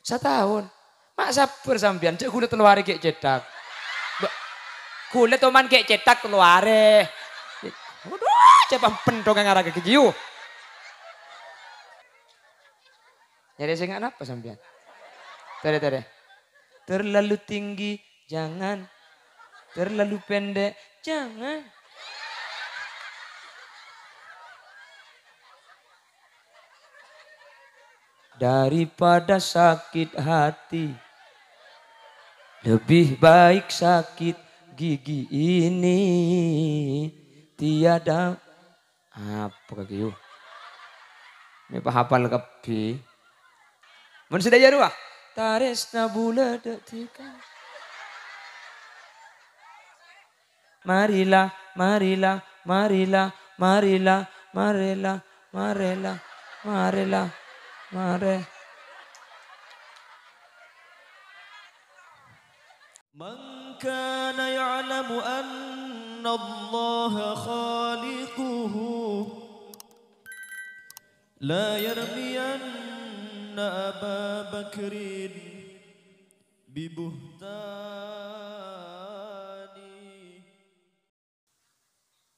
1 tahun. Mak sabar sampean, cek kulit telur kayak cetak. Kulit toman kayak cetak telur. Waduh, cepam pentong yang arah ke giu. Jadi saya nggak apa sampean. Tere. Terlalu tinggi, jangan. Terlalu pendek, jangan. Daripada sakit hati, lebih baik sakit gigi ini. Tiada apa kaki yuk. Ini hafal kepi. Mun sudah jaru ah. Taresna bula detika. Marilah. Man kana ya'lamu anna Allah khaliquhu la yarmiyanna Aba Bakrin bibuhtani.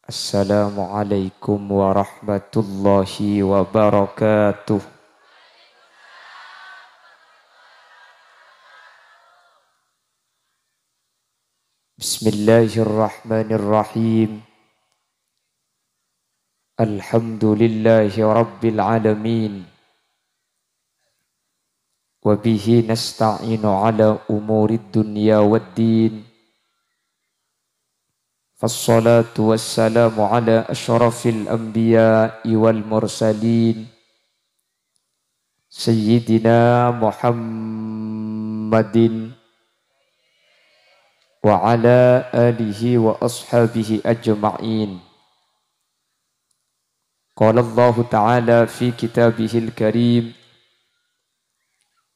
Assalamualaikum warahmatullahi wabarakatuh. Bismillahirrahmanirrahim. Alhamdulillahi rabbil alamin. Wabihi nasta'inu ala umurid dunya waddin. Fassalatu wassalamu ala ashrafil anbiya'i wal mursalin. Sayyidina Muhammadin wa ala alihi wa ashabihi ajma'in. Qala Allah Ta'ala fi kitabihil karim.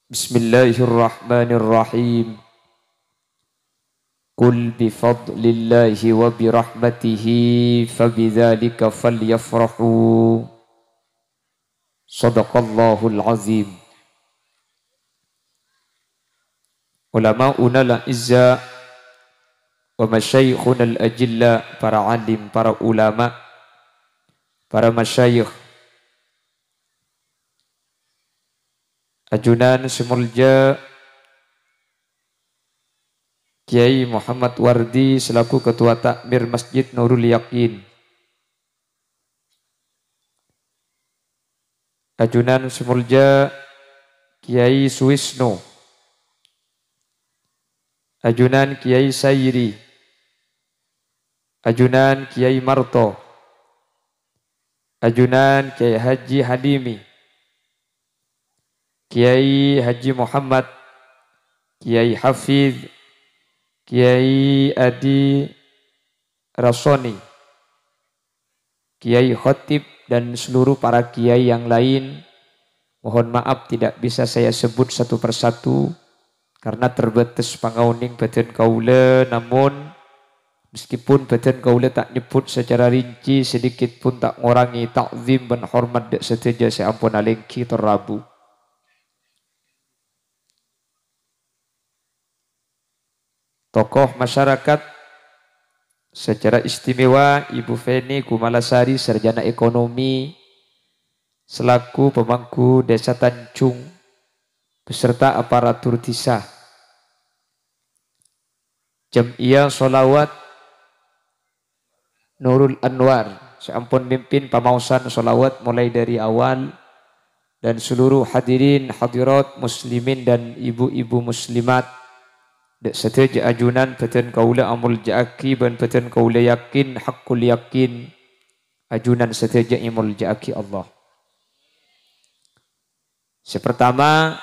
Bismillahirrahmanirrahim. Qul bifadlillahi wa birahmatihi fabidzalika falyafrahu. Sadaqallahul azim. Ulama'una la'izza wa masyayikhuna al-ajilla, para alim, para ulama, para masyayikh, ajunan semulja Kiai Muhammad Wardi selaku Ketua Takmir Masjid Nurul Yakin, ajunan semulja Kiai Suwisno, ajunan Kiai Sayri, ajunan Kiai Marto, ajunan Kiai Haji Hadimi, Kiai Haji Muhammad, Kiai Hafiz, Kiai Adi Rasoni, Kiai Khotib, dan seluruh para kiai yang lain. Mohon maaf tidak bisa saya sebut satu persatu karena terbatas pangauning badan kaula, namun meskipun badan kaula tak nyebut secara rinci, sedikit pun tak ngurangi takzim dan hormat dek seteja saya ampun alengki terrabu. Tokoh masyarakat secara istimewa Ibu Feni Kumalasari, sarjana ekonomi, selaku pemangku Desa Tanjung beserta aparatur desa. Jam'iyah Sholawat Nurul Anwar, saya ampun mimpin pamausan sholawat mulai dari awal, dan seluruh hadirin hadirat muslimin dan ibu-ibu muslimat dek seteja ajunan beten kaula amul ja'aki dan beten kaula yakin hakul yakin ajunan seteja imul ja'aki Allah. Sepertama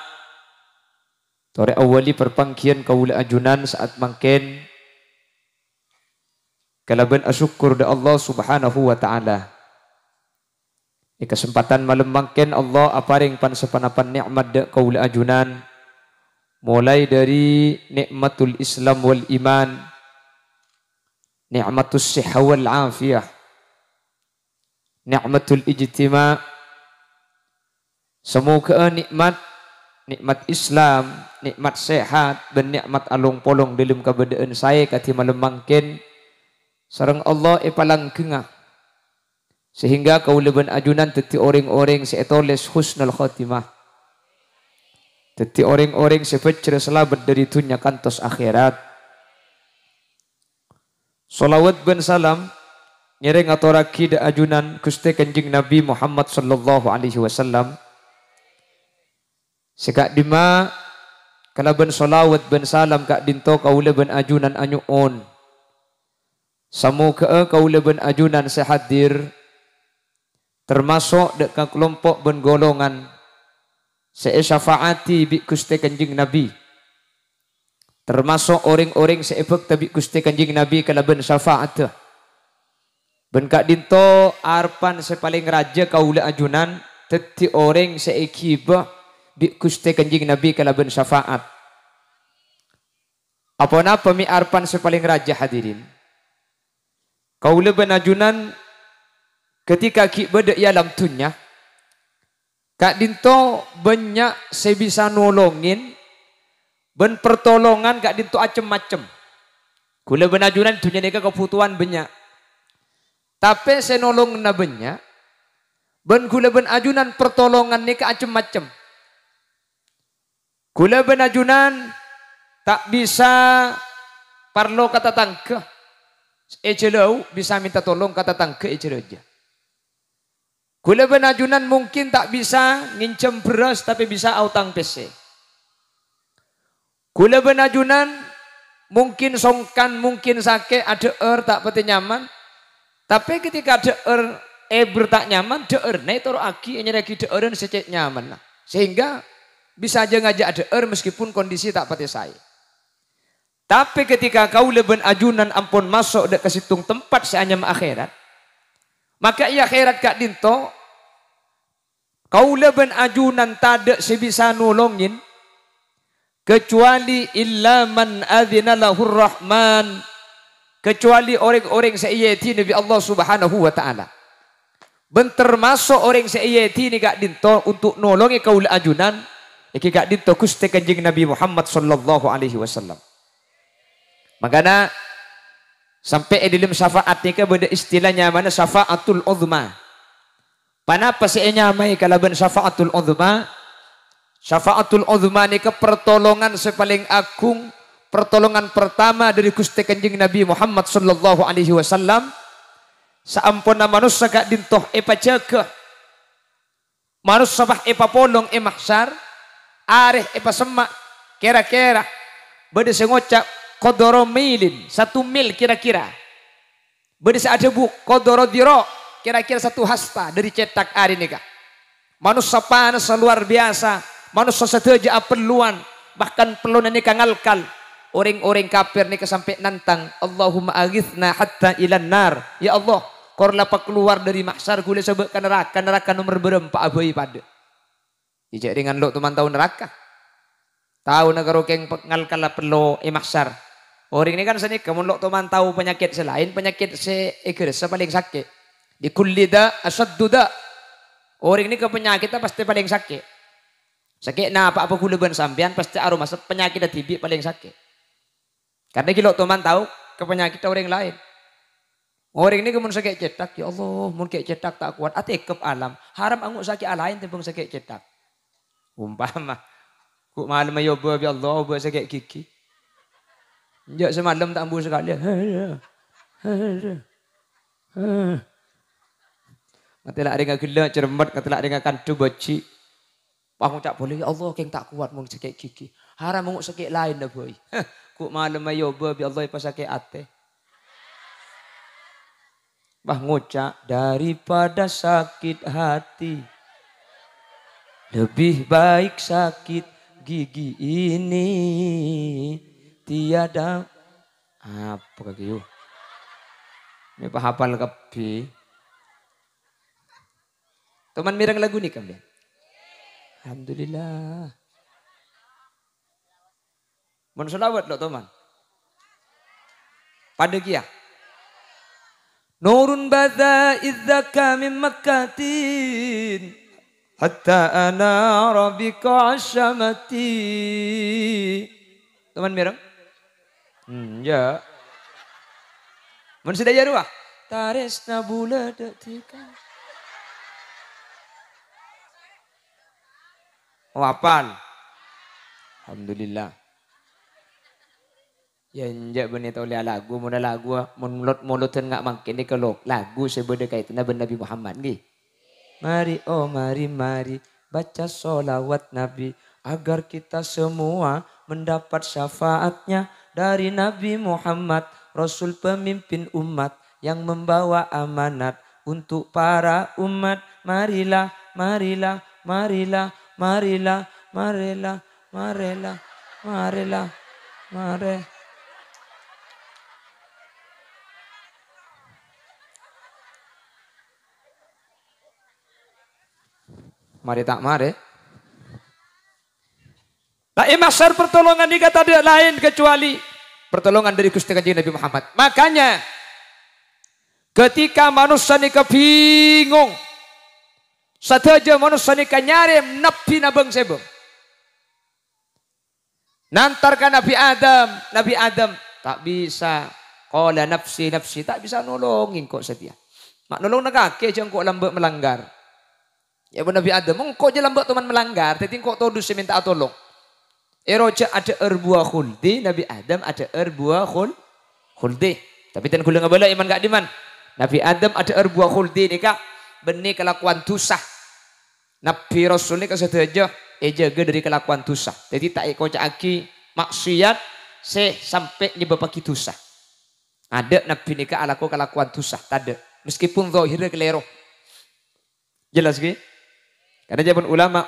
tore awali perpangkian kaula ajunan saat mangken kalaban asyukur da Allah subhanahu wa ta'ala. Di kesempatan malam mangken Allah aparing pansepanapan nikmat da kaula ajunan, mulai dari nikmatul Islam wal iman, nikmatus sihah wal afiyah, nikmatul ijtima', semoga nikmat nikmat Islam, nikmat sehat, dan nikmat alung polong dalam keberadaan saya kati malam mangkin sareng Allah palang kengah sehingga kau leben ajunan teti orang-orang seetoles husnul khotimah, teti orang-orang sepecere selamat dari dunia kantos akhirat. Salawat ben salam ngereng atoraki da ajunan Gusti Kanjeng Nabi Muhammad sallallahu alaihi wasallam. Sekak dima kalaban salawat ben salam kak dinto kaula ben ajunan anyuon. Samu ke kaula ben ajunan sehadir termasuk dek kelompok ben golongan syafaati bi Gusti Kanjeng Nabi. Termasuk orang-orang seebek tabi Gusti Kanjeng Nabi kalaban syafaat. Ben kak dinto arpan sepaling raja kaula ajunan teti orang seekibah bi Gusti Kanjeng Nabi kalaban syafaat. Apa napa mi arpan sepaling raja hadirin? Kaula ben ajunan ketika ki beda alam dunya kak dinto banyak sebisa nolongin ben pertolongan kak dinto acem-macem. Kula ben ajunan dunya nika kebutuhan banyak. Tapi senolong na banyak ben kula ben ajunan pertolongan nika acem-macem. Kula ben ajunan tak bisa parlo kata tangke ejelau bisa minta tolong kata tangke ejeroja. Kula ben ajunan mungkin tak bisa ngincem beras tapi bisa autang PC. Kula ben ajunan mungkin songkan mungkin sake ada tak pati nyaman. Tapi ketika ada tak nyaman ne toro aki nyereki deeren secek nyaman. Sehingga bisa aja ngajak ada meskipun kondisi tak pati saya. Tapi ketika kau leben ajunan ampun masuk dek ke situng tempat seanyam akhirat. Maka ia akhirat kak dinto kau leben ajunan tada sebisa nolongin kecuali illa man adzina lahur rahman, kecuali orang-orang seiyati Nabi Allah Subhanahu wa taala. Ben termasuk orang seiyati ni kak dinto untuk nolongi kau ajunan iki kak dinto Gusti Kanjeng Nabi Muhammad sallallahu alaihi wasallam. Makanya sampai dalam syafaat ni ke beda istilahnya mana syafaatul uzma. Panapa si nyamai kalaban syafaatul uzma? Syafaatul uzma ni ke pertolongan sepaling agung, pertolongan pertama dari Gusti Kanjeng Nabi Muhammad sallallahu alaihi wasallam. Saampuna manusia kak dintoh epa jaga. Manusia bah epa polong mahsyar, areh epa semak kira-kira beda sengocak kodoro milin 1 mil kira-kira. Beda ada bu kodoro diro kira-kira 1 hasta dari cetak hari nikah. Manusia panas luar biasa. Manusia seteja perluan, bahkan perluan ini kangalkal. Orang-orang kafir ini sampai nantang, Allahumma aghithna hatta ilan nar. Ya Allah, kor lapak keluar dari mahsyar gule sebutkan neraka nomor berempat abai pada. Ijak dengan lo teman tahu neraka. Tahu negara keng ngalkal perlu mahsyar. Orang ini kan seni kamu lo teman tahu penyakit selain penyakit seegres paling sakit. Di kullida asadduda. Orang ini ke penyakitnya pasti paling sakit. Sakit nah apa gula ben sampean pasti aroma penyakit TB paling sakit. Karena kilo teman tahu ke penyakit orang lain. Orang ini kemun sakit cetak ya Allah, mun kayak cetak tak kuat atekep alam. Haram angguk sakit alain tembung sakit cetak. Umpama ku malam ayo ya Allah buat sakit gigi. Jak semalam tak ambu sekali. Katelak dengan gila cermat, katelak dengan kandu boci. Aku tak boleh, ya Allah keng tak kuat mau sakit gigi. Haram mau sakit lain dah boy. Ku malam ayo ya Allah pas sakit ate. Bah ngucap daripada sakit hati. Lebih baik sakit gigi ini tiada apa kaki yo. Ini hafal kabeh. Teman mirang lagu ni kami. Alhamdulillah. Mun selawat lo teman. Pada kia. Nurun bada idzaka min makkatin. hatta anara bika asyamati. Teman mireng? Ya. Mun sudah ya ruah. Taresna bula detika. Wapan. Alhamdulillah. Ya njak benih oleh lagu, mun lagu mulut-mulutan enggak makin dikelok. Lagu sebeda kaitannya ben Nabi Muhammad nggih. Mari oh mari baca sholawat Nabi agar kita semua mendapat syafaatnya dari Nabi Muhammad, Rasul pemimpin umat yang membawa amanat untuk para umat. Marilah, marilah, marilah, marilah, marilah, marilah, marilah, mari. Mari tak mari. Lah masar pertolongan ini kata dia lain kecuali pertolongan dari Gusti Kanjeng Nabi Muhammad. Makanya ketika manusia ini bingung, saja manusia ini nyari nabi nabeng sebeng. Nantarkan Nabi Adam tak bisa. Qala nafsi tak bisa nolongin kok setia. Mak nolong nak kake jangan kok lambat melanggar. Ya Nabi Adam, kok je lambat teman melanggar, tapi kok todus minta tolong. Eroja ada erbuah khuldi, Nabi Adam ada erbuah khuldi. Tapi tan kula ngabala iman gak diman. Nabi Adam ada erbuah khuldi ni kak, benih kelakuan tusah. Nabi Rasul ni kasedaja jaga dari kelakuan tusah. Jadi tak kocak aki maksiat sampai nyebabaki tusah. Ada Nabi ni kak alaku kelakuan tusah, tak ada. Meskipun zahirnya kelero. Jelas ke? Karena zaman ulama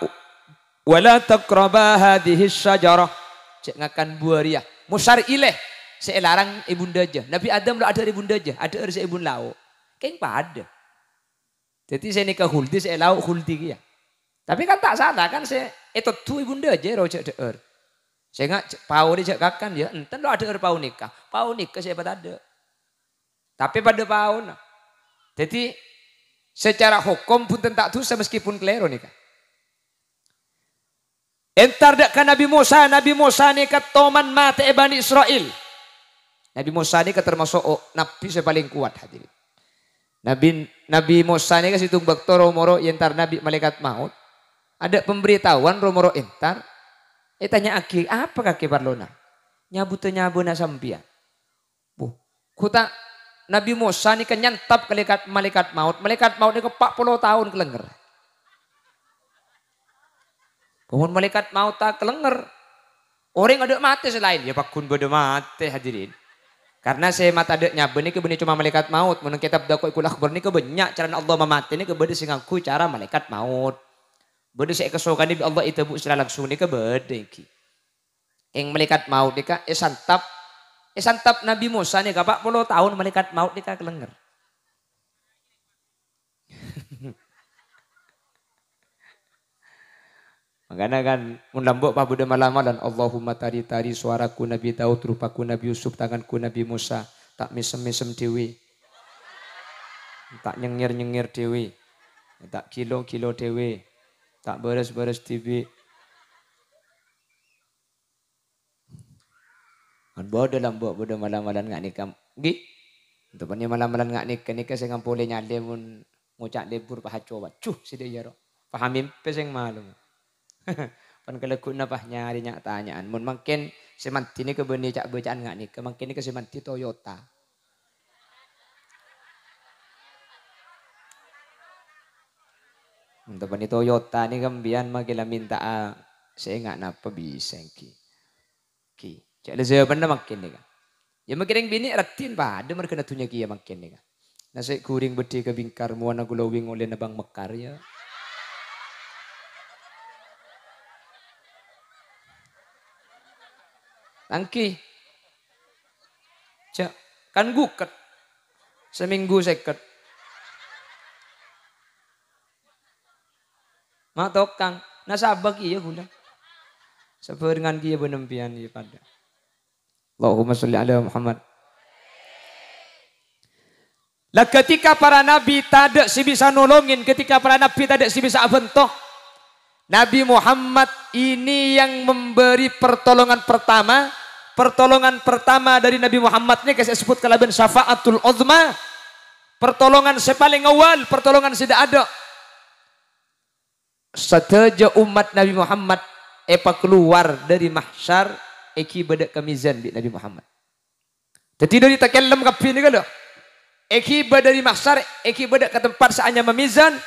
wala taqraba hadhihi syajarah. Cek ngakan buah riah. Musar ileh selarang ibunda aja. Nabi Adam lo ada ibunda aja, ada se ibun lau. Kayak pada. Jadi saya nikah huldi saya lau huldi ya. Tapi kan tak salah kan saya itu tu ibunda aja rojak deer. Saya nggak pau dia kakan ya. Enten lo ada pau nikah. Pau nikah saya pada ada. Tapi pada pau nah. Jadi secara hukum pun tak dosa meskipun kelero nih kan. Entar dak kan Nabi Musa ni kat toman mate Bani Israel. Nabi Musa ni termasuk nabi yang paling kuat hadirin. Nabi Musa ni kasih tumbak toro moro entar nabi malaikat maut. Ada pemberitahuan romoro entar. Tanya aki apa kaki parlona? Nyabuna sampian. Kuta Nabi Musa ni kan nyantap malaikat maut. Malaikat maut ni ke 40 tahun kelenger. Pohon malaikat maut tak kelenger. Orang ada mati selain. Ya pakun beda mati hadirin. Karena saya mata ada nyaben ni kebeni cuma malaikat maut. Menurut kitab dakwa ikul akhbar ni kebanyak cara Allah memati ni kebeda singaku cara malaikat maut. Beda saya kesokan ni Allah itu secara langsung ni kebeda. Yang malaikat maut ni ka santap Nabi Musa ni 40 tahun malaikat maut ni kelenger. Makanya kan mundambok pak budak malam-malam Allahumma tari suaraku Nabi Daud, rupaku Nabi Yusuf, tanganku Nabi Musa, tak mesem-mesem dewi. Tak nyengir-nyengir dewi. Tak kilo-kilo dewi. Tak beres-beres dewi. Bodoh lambok bodoh malam-malam ngak nikah. Gi. Untuk punya malam-malam ngak nikah saya ngampole nyale mun ngucak lebur pahaco wat. Cuh sidaya ro. Pahamin peseng malum. Pan kelekut napah nyari nyak tanyaan. Mun makin semanti ni kebeni cak bacaan ngak nikah. Makin ni ke semanti Toyota. Untuk punya Toyota ni kambian magila minta saya ngak napa bisa ki. Cak lezat benda makin ni kan. Ya makin yang bini ratin pa, ada mereka natunya kia makin ni kan. Nasi kuring beti ke bingkar muana glowing oleh nabang mekar ya. Angki. Cak kan guket. Seminggu seket. Mak tokang, nasabak iya gula. Seperengan kia benempian iya pada. Allahumma sholli ala Muhammad. Lah ketika para nabi tak ada si bisa nolongin, ketika para nabi tak ada si bisa bentuk, Nabi Muhammad ini yang memberi pertolongan pertama. Pertolongan pertama dari Nabi Muhammad ini saya sebut kalaban syafaatul uzma. Pertolongan sepaling awal, pertolongan tidak ada. Sateja umat Nabi Muhammad epa keluar dari mahsyar eki badak kamizan di Nabi Muhammad. Jadi dari takallam kapi ni kalau eki dari mahsyar eki badak ke tempat saanya memizan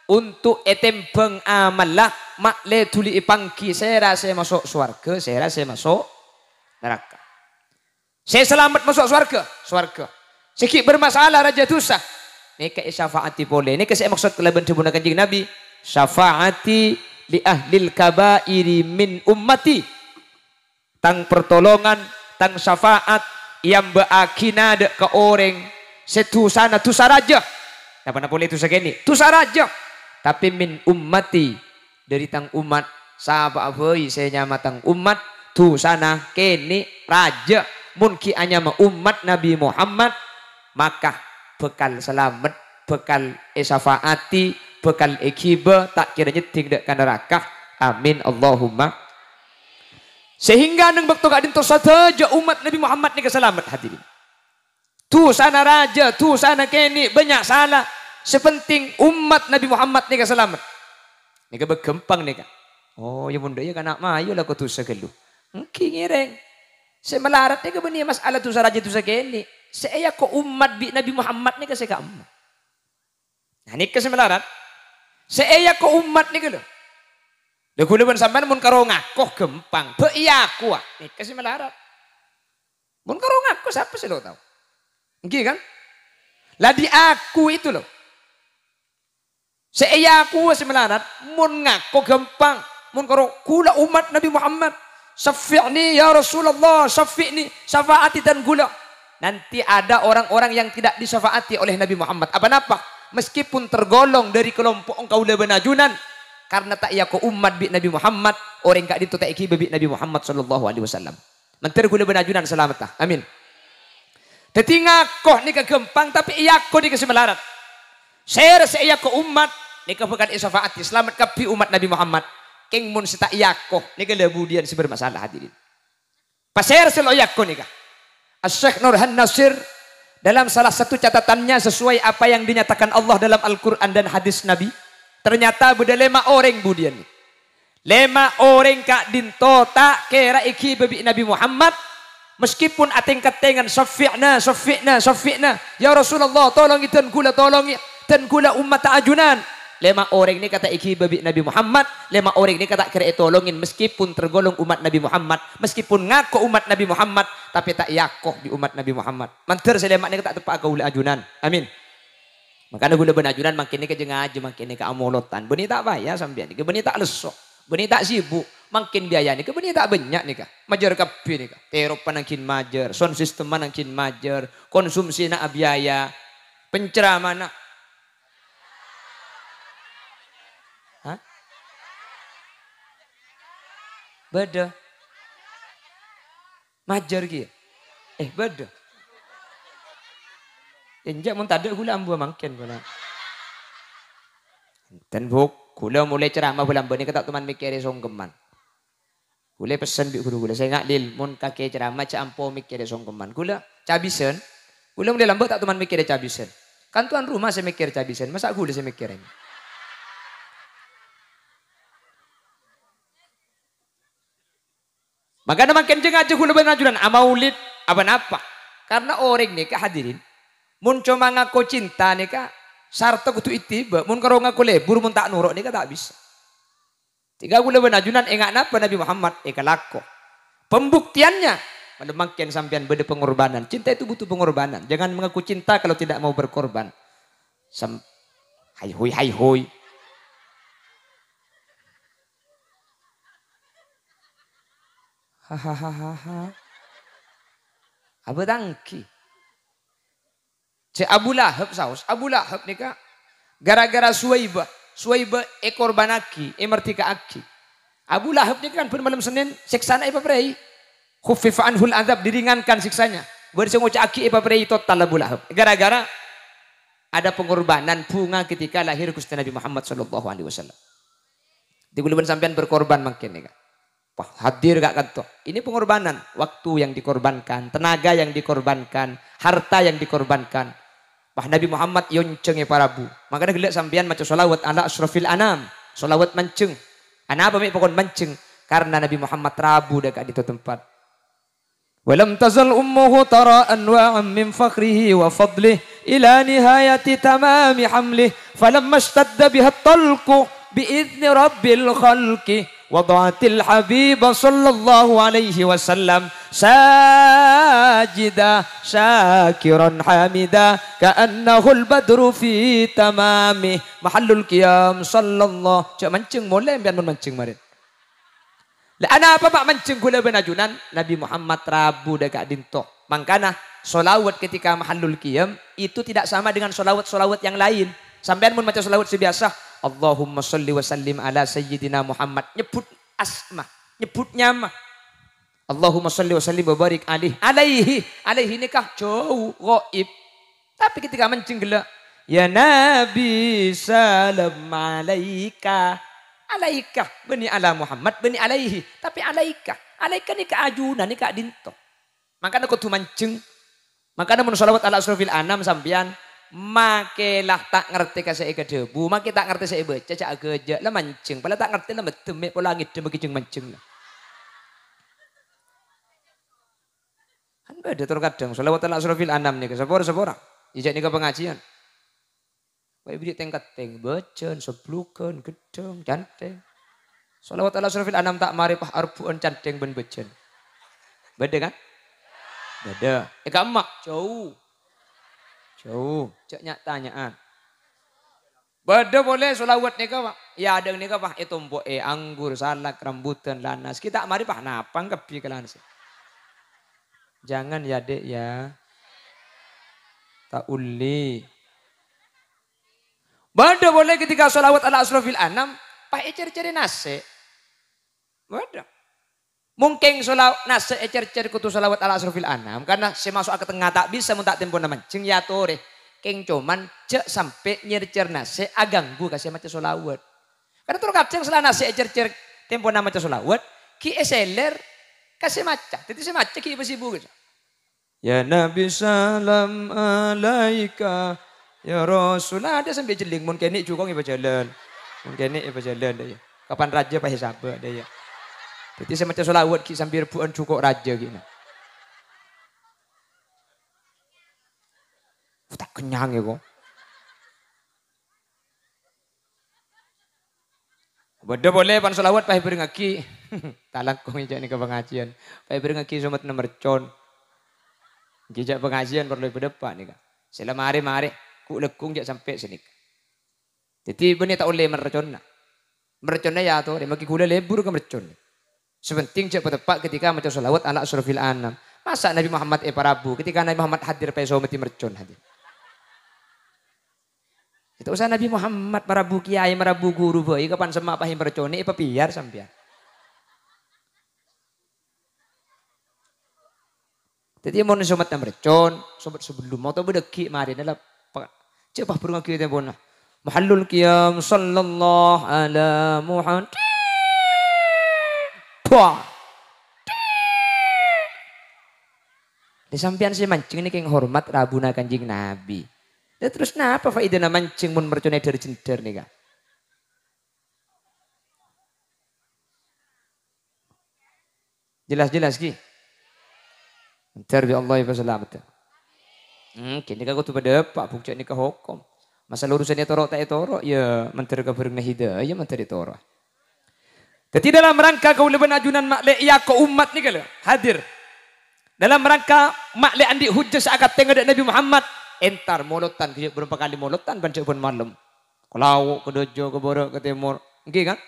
untuk etempeng amalah makle tuli ipangki saya rasa masuk surga, saya rasa masuk neraka. Saya selamat masuk surga. Sikit bermasalah raja dosa. Ini ke syafaati boleh. Ini ke saya maksud kelaban dibunuh kanjeng Nabi. Syafaati li ahlil kabairi min ummati. Tang pertolongan, tang syafaat yang beakina de ke orang setusana tusa raja. Apa boleh tusa kini? Tusa raja. Tapi min ummati dari tang umat. Sahabat voi saya nyama tang umat tu sana kini raja mungkin hanya umat Nabi Muhammad maka bekal selamat bekal syafaati bekal ikiba tak kiranya tidak ke neraka amin Allahumma sehingga nang bakto kadin to saja umat Nabi Muhammad ni keselamat hadirin tu sana raja tu sana kini banyak salah sepenting umat Nabi Muhammad ni keselamat ni ke bergempang ni kan oh ya bunda ya kan nak mayu lah ko tu segelu mungkin ngereng. Saya melarat ni ke masalah tu raja tu segini. Saya ko umat bi Nabi Muhammad ni ke saya kamu. Nah ni ke saya melarat. Saya ko umat ni ke lo. Lagu leban sampean mun karo ngakoh gempang. Be iya aku ah. Ni ke saya melarat. Mun karo ngakoh siapa sih lo tahu? Nggih kan? Lah di aku itu loh. Saya aku saya melarat. Mun ngakoh gempang. Mun karo kula umat Nabi Muhammad. Syafi'ni ya Rasulullah, syafi'ni, syafaati dan gula. Nanti ada orang-orang yang tidak disyafaati oleh Nabi Muhammad. Apa-apa? Meskipun tergolong dari kelompok engkau lebenajunan. Karena tak iya ko umat bi Nabi Muhammad. Orang kak itu tak iki bi Nabi Muhammad sallallahu alaihi wasallam. Menteri gula benajunan selamat lah. Amin. Teti ngakoh ni kegempang tapi iya ko di kesemelarat. Saya rasa iya ko umat. Ni kebukan syafaati. Selamat kapi umat Nabi Muhammad. King mun sita yakoh ni kelebudian bermasalah hadirin. Pasir selo yakoh ni kah. Syekh Nurhan Nasir dalam salah satu catatannya sesuai apa yang dinyatakan Allah dalam Al-Quran dan hadis Nabi. Ternyata beda 5 orang budian ni. 5 orang kak dinto tak kira iki babi Nabi Muhammad. Meskipun ating katengan syafi'na. Ya Rasulullah tolong itan kula tolong dan kula umat ajunan. 5 orang ini kata iki babi Nabi Muhammad. 5 orang ini kata kira tolongin meskipun tergolong umat Nabi Muhammad. Meskipun ngaku umat Nabi Muhammad. Tapi tak yakoh di umat Nabi Muhammad. Mantar selemak ini kata tepat gaul ajunan. Amin. Makanya gula benajunan makin ini ke jengaja. Makin ini ke amolotan. Benih tak bayar sambil ini. Benih tak lesok. Benih tak sibuk. Makin biaya ini. Benih tak banyak nih kah. Majar kapi nih kah. Terop panangkin majar. Sound system panangkin majar. Konsumsi nak biaya. Penceramah nak. Beda. Majar gitu. Beda. Injak mun tadek gula ambu mangken gula. Dan buk gula mulai ceramah bulan bani ketak teman mikir songkeman. Gula pesan bi guru gula saya ngadil mun kakek ceramah ca ampo mikir songkeman. Gula cabisen. Gula mulai lambat tak teman mikir cabisen. Kan tuan rumah saya mikir cabisen. Masa gula saya mikir ini. Makanya makin jeng aja gula benajunan amaulid apa-apa. Karena orang ni hadirin mun cuma ngaku cinta ni sarta kutu itiba mun karo ngaku lebur mun tak nuruk ni tak bisa. Tiga gula benajunan enggak napa Nabi Muhammad lako. Pembuktiannya makin sampean beda pengorbanan. Cinta itu butuh pengorbanan. Jangan mengaku cinta kalau tidak mau berkorban. Hai hoi. Hahaha. Apa tangki? Si Abu Lahab saus. Abu Lahab ni gara-gara Suwaibah ekor banaki, emertika aki. Abu Lahab ni kan pada malam Senin siksana ipa prei. Khuffifa anhul adab diringankan siksanya. Bersungguh aki ipa prei total Abu Lahab. Gara-gara ada pengorbanan bunga ketika lahir Gusti Nabi Muhammad sallallahu alaihi wasallam. Di guluban sampean berkorban makin nih. Wah, hadir gak kanto. Ini pengorbanan, waktu yang dikorbankan, tenaga yang dikorbankan, harta yang dikorbankan. Wah, Nabi Muhammad yonceng para bu. Makanya gelak sampean maca sholawat ala asrofil anam, sholawat manceng. Ana apa pokon manceng? Karena Nabi Muhammad rabu dekat di tempat. Walam tazal ummuhu tara'an wa min fakhrihi wa fadlih ila nihayati tamami hamlih falamma ishtadda biha at-talqu bi'izni rabbil khalqi wadatil habib sallallahu alaihi wasallam sajida syakiran hamida ka'annahu al-badru fi tamami mahallul qiyam sallallahu cak mancing mulai biar mancing marin. Lah ana apa pak mancing gula benajunan Nabi Muhammad rabu dekat dinto. Mangkana solawat ketika mahallul qiyam itu tidak sama dengan solawat yang lain. Sampean mun maca solawat sebiasa Allahumma sholli wa sallim ala sayyidina Muhammad nyebut asma, nyebut nyama. Allahumma sholli wa sallim wa barik alaihi nikah jauh ghaib. Tapi ketika mancing gela ya Nabi salam alaika. Alaika bani ala Muhammad bani alaihi tapi alaika ni keajunan ni dinto. Makanya kau tu mancing. Makanya mun sholawat ala asrofil anam sampean makelah tak ngerti kasih eka debu, make tak ngerti saya baca cak aja lah mancing. Pala tak ngerti lah betul mek pola langit demi kijeng mancing lah. Kan beda terkadang sholawat ala asrofil anam nih sepora ijak nih ke pengajian. Baik beri tengkat becen, seblukan, gedeng, canteng. Salawat ala surafil anam tak mari pah arbuan canteng ben becen. Beda kan? Beda. Mak jauh. Cek nyak tanyaan. Beda boleh salawat nih pak. Ya ada nih pak itu mbok anggur, salak, rambutan, lanas. Kita mari pah napang kepi ke lanas. Jangan ya dek ya. Tak uli. Bada boleh ketika sholawat ala asrofil anam, pak ecer-ceri nase. Bada. Mungkin sholawat nase ecer-ceri kutu sholawat ala asrofil anam, karena saya masuk ke tengah tak bisa minta tempo nama cing ya tore. Keng cuman cek sampai nyer-cer nase aganggu kasih macam sholawat. Karena terus kacang setelah nase ecer-ceri tempo nama macam sholawat, ki eseler kasih macam. Jadi saya macam ki besibu gitu. Ya Nabi salam alaika. Ya Rasul ada sampai jeling mun kene cukong iba jalan. Mun kene iba jalan daya. Kapan raja pahe sabar daya. Jadi saya macam solawat ki sambil rebuan cukok raja gini. Tak kenyang ya kok. Beda boleh pan solawat pahe berengaki. Talangkong ijak ni ke pengajian. Pahe berengaki somat mercon. Kijak pengajian perlu berdepan ni kan. Sila mari. Ku lekung jak sampai sini. Jadi benih tak boleh mercon. Merconnya ya tu, dia maki gula lebur ke mercon. Sepenting cek tepat ketika macam solawat ala asrofil anam. Masa Nabi Muhammad parabu ketika Nabi Muhammad hadir peso mati mercon hadir. Itu usah Nabi Muhammad parabu kiai marabu guru boy kapan semak pahim mercon ni piar sampean. Jadi mau sobat mercon, sobat sebelum mau tu berdeki mari adalah cepat perlu kita pun. Mahallul qiyam sallallahu ala Muhammad. Puah. Di sampean si mancing ini keng hormat rabuna kanjing Nabi. Dan terus napa faedah na mancing mun mercone dari cender nih kak? Jelas ki. Ntar bi Allah ya selamat. Kini kau tu pada pak bukti ni kau hukum. Masalah urusannya torok tak torok ya menteri keberengah hidayah ya menteri torok. Jadi dalam rangka kau leban ajunan makle ya kau umat ni kalau hadir. Dalam rangka makle andi hujjah seakat tengah Nabi Muhammad entar molotan berapa kali molotan bancak pun malam. Kalau ke dojo ke borok ke timur, okay kan?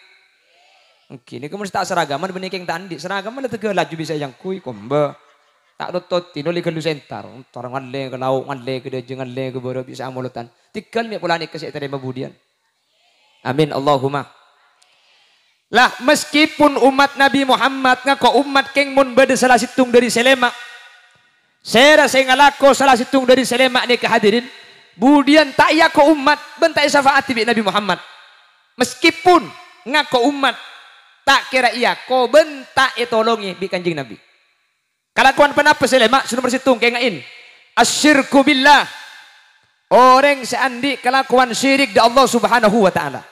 Kini kau mesti tak seragaman benih keng tandi seragaman lah tegak laju bisa yang kui komba. Tak dotot tinuli ke lusentar, orang ngalle ke lauk ngalle ke dojo ngalle ke borok bisa molotan. Tikal mi pula ni kasih terima budian. Amin Allahumma. Lah meskipun umat Nabi Muhammad ngako umat keng mun bade salah situng dari selema. Saya rasa ngalako salah situng dari selema ni kehadirin. Budian tak iya ko umat bentai syafaat bi Nabi Muhammad. Meskipun ngako umat tak kira iya ko bentak tolongi bi kanjing Nabi. Kalakuan penapa selema sudah bersitung kengain asyirku billah. Orang seandi kelakuan syirik di Allah Subhanahu wa taala.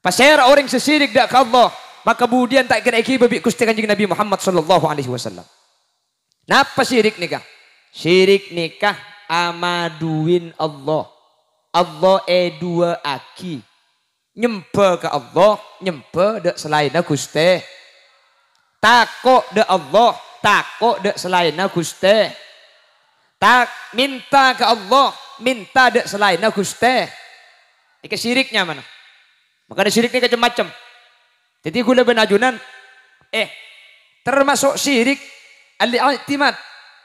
Pasal orang sesirik dak ke Allah, maka kemudian tak kira iki babi Gusti Kanjeng Nabi Muhammad sallallahu alaihi wasallam. Napa syirik nikah? Syirik nikah amaduin Allah. Allah dua aki. Nyembah ke Allah, nyembah dak selain Gusti. Takok dak Allah, takok dak selain Gusti. Tak minta ke Allah, minta dak selain Gusti. Iki syiriknya mana? Maka ada syirik ini macam-macam. Jadi gula benajunan. Termasuk syirik. Al-i'timad.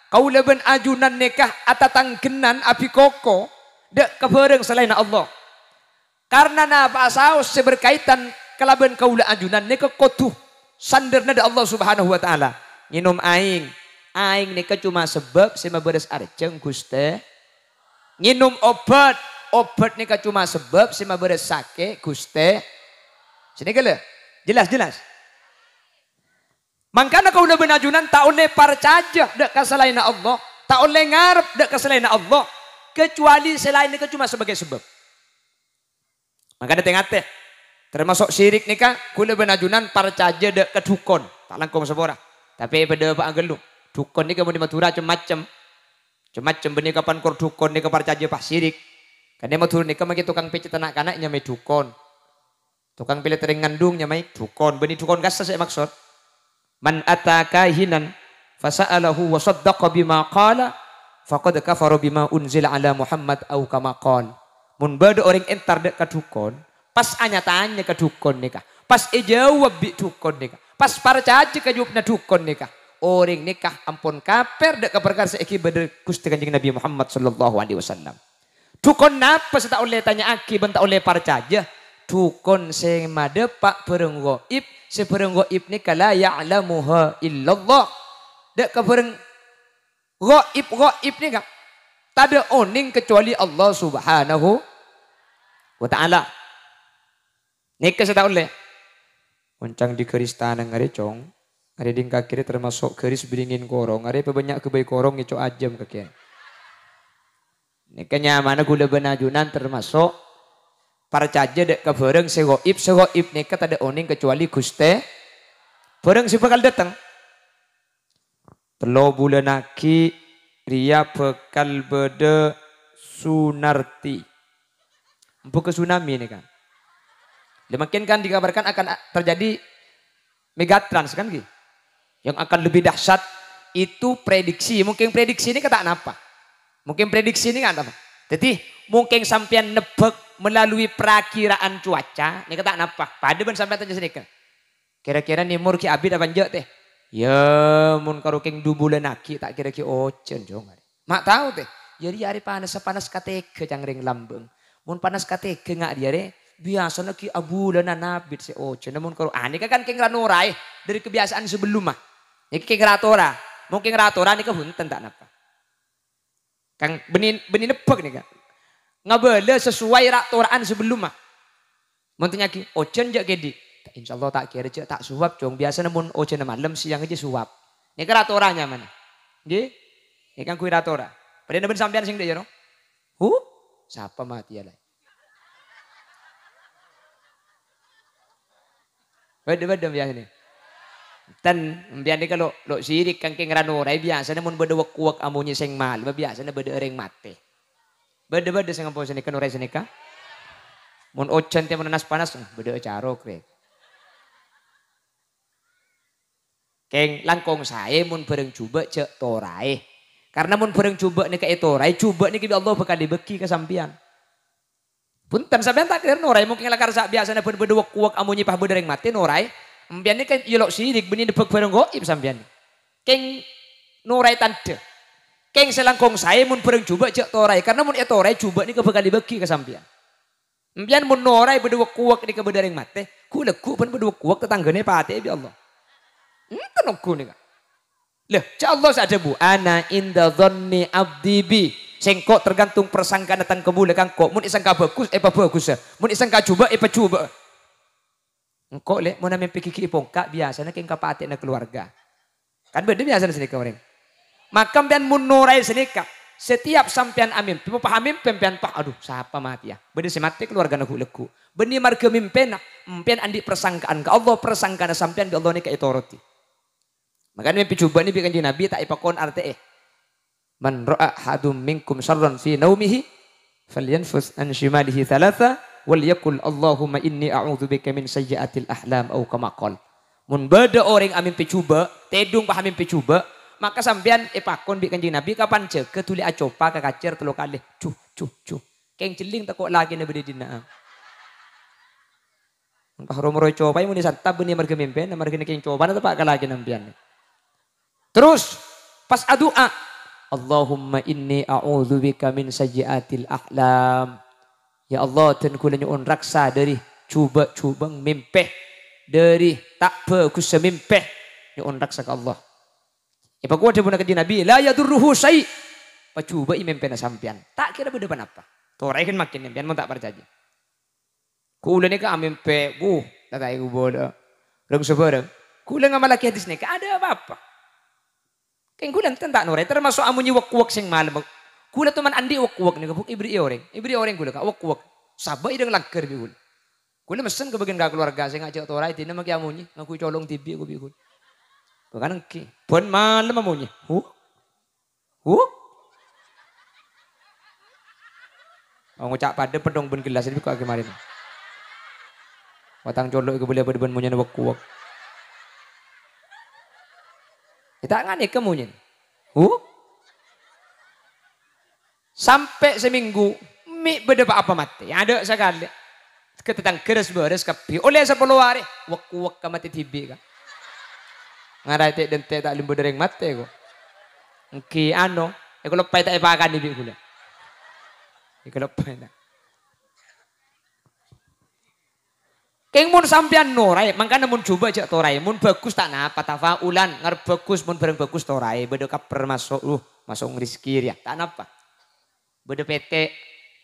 Kau leben ajunan nikah atatangkenan api koko. Dek kebereng selain Allah. Karena napa saus seberkaitan kelaben kau ajunan nikah kotuh. Sanderna da Allah Subhanahu wa ta'ala. Nginum aing. Aing nikah cuma sebab sema beres arjeng Gusti. Nginum obat. Obat nikah cuma sebab sema beres sake Gusti. Sini kele. Jelas. Mangkana kau udah benajunan tak oleh percaya dak selain Allah, tak oleh ngarep dak selain Allah, kecuali selain nikah cuma sebagai sebab. Mangkana tengah teh. Termasuk syirik nikah kula benajunan percaya dak kedukon, tak langkung sebora. Tapi pada apa angelu? Dukon nikah mau dimatura macam-macam. Macam-macam benih kapan kor dukon nikah percaya pas syirik. Karena mau turun nikah maki tukang pecet anak-anak nyamai dukon. Tukang pilih tering ngandung nyamai dukon. Benih dukon kasa saya maksud. Man ataka hinan fasa'alahu wa saddaqa bima qala faqad kafara bima unzila ala Muhammad au kama qala. Mun bade orang entar dek ka dukon, pas anya tanya ka dukon nikah. Pas jawab bi dukon nikah. Pas percaya ka jawabna dukon nikah. Orang nikah ampun kaper dek ka perkara saiki bade Gusti Kanjeng Nabi Muhammad sallallahu alaihi wasallam. Dukon napa tak oleh tanya aki bentak oleh percaya. Dukon sing made pak pereng gaib, se pereng gaib ni kala ya'lamuha illallah. Dak ka pereng gaib ni kan. Tak ada oning kecuali Allah Subhanahu wa taala. Nikah tak oleh. Moncang di keris tanah ngare cong. Ngare ding kaki termasuk keris beringin korong. Ngare banyak kebaik korong itu ajam kaki. Nikahnya mana gula benajunan termasuk percaya dek ke bareng segoib nikah tak ada oning kecuali Gusti. Bareng si bakal datang. 3 bulan lagi ria bekal bede sunarti. Bukan tsunami ini kan. Demikian kan dikabarkan akan terjadi megatrans kan gitu. Yang akan lebih dahsyat itu prediksi. Mungkin prediksi ini kata apa? Mungkin prediksi ini kan apa? Jadi mungkin sampean nebak melalui perakiraan cuaca. Ini kata apa? Pada ben sampean tanya sedikit. Kira-kira nimur ki abid apa njok teh? Ya mun karo keng 2 bulan lagi tak kira ki ocen jong. Mak tahu teh. Jadi hari panas kateke cangring lambeng. Mun panas kateke ngak dia deh. Biasanya ki abulanan abid se ocen. Namun karo ini kan keng ranurai dari kebiasaan sebelum mah. Ini keng ratora. Mungkin ratora ini kehunten tak napa. Kang benih nebak nih kan. Ngabala sesuai ratoraan sebelum mah. Montinya ki ocen jak gedi. Insyaallah tak kira jak tak suap cong. Biasa namun ocen malam siang aja suap. Ini kan ratoranya mana? Nggih. Ini kan kui ratora. Padahal naben sampean sing deh ya no. Siapa mati ya lah. Beda-beda biasa nih. Tan biar ni kalau lo sirik kan keng ranurai biasa namun beda wak amunya seng mal biasa na beda orang mate. Beda seng ampun seni kanurai seni ka. Mun ocan tiap menanas panas beda caro krek. Keng langkong saya mun bareng coba cek torai. Karena mun bareng coba ni ka torai coba ni Allah bakal dibeki ke sampean. Punten sampean tak kira norai mungkin lakar sak biasa na beda wak amunya pah beda orang mate norai. Ambian ni kan yelok sirik benih debek bareng goib sambian. Keng norai tanda. Keng selangkong saya mun bareng coba cek torai karena mun torai coba ni bakal dibagi ke sambian. Ambian mun norai berdua kuak ni ke bereng mate, ku leku pun berdua kuak tetanggane pate bi Allah. Tenokku ni kan. Lah, cak Allah ada bu ana inda dhanni abdi bi. Sengkok tergantung persangkaan datang ke bule kang kok mun isangka bagus bagus. Mun isangka coba coba. Engkau le mau mimpi kiki pongka biasanya keng kapate na keluarga. Kan beda biasa sini orang. Maka pian munurai sini kak. Setiap sampean amin, paham pempian pak, aduh siapa mati ya. Beda si mati keluarga naku leku. Beni marga mimpena, mimpian andi persangkaan ke Allah persangkaan sampean di Allah ni kayak toroti. Makanya mimpi coba ni bikin Nabi tak ipakon arte Man ra'a hadum minkum syarran fi naumihi falyanfus an shimalihi thalatha wal yakul Allahumma inni a'udzubika min sayyiatil ahlam au kama qol. Mun beda orang amin picuba, tedung paham picuba, maka sampean ipakon bi kanjeng Nabi kapan cek ketuli acopa ka kacer telu kali. Cuh. Keng celing takok lagi na bede dina. Entah romoro coba mun disantap beuni marga mimpen marga keng coba na pak kalagi nampian. Terus pas adua Allahumma inni a'udzubika min sayyiatil ahlam. Ya Allah ten kula nyuun raksa dari cuba mimpeh dari tak bagus semimpeh nyuun raksa ke Allah. Ipa kuat dia kanjeng Nabi la yadurruhu syai. Pacuba imempena sampean. Tak kira beda apa. Torai kan makin impian mun tak percaya. Kula ni ka amimpe tatai ku bodoh. Rong sebarang. Kula ngamalaki hadis ni ka ada apa-apa. Keng kula tak nurai termasuk amunyi wak-wak sing malam. Kula tuman andi wak-wak ni kabuk ibri orang kula ka wak-wak. Sabay idang lagker bi kula. Kula mesen ke bagian keluarga sing ngajak torai tina maki amunyi ngaku colong tibi ku bi kula. Bukan ki. Pun malam amunyi. Oh ngucap pada pedong ben gelas ini kok kemarin. Watang colok ke boleh ben munyen wak-wak. Kita ngane kemunyen. Sampai seminggu mi beda apa mati. Ada sekali. Ketetang keres beres kapi. Oleh 10 hari wak-wak ka mati tibi ka. Ngarai tek den tek tak limbo dereng mate ko. Engki ano, e kalau pai tak ipakan ibi kula. E kalau pai tak. Keng mun sampean norai, mangkana mun coba aja torai, mun bagus tak napa tafaulan, ngarep bagus mun bareng bagus torai, beda kaper masuk masuk ngriski ya, tak napa. Beda PT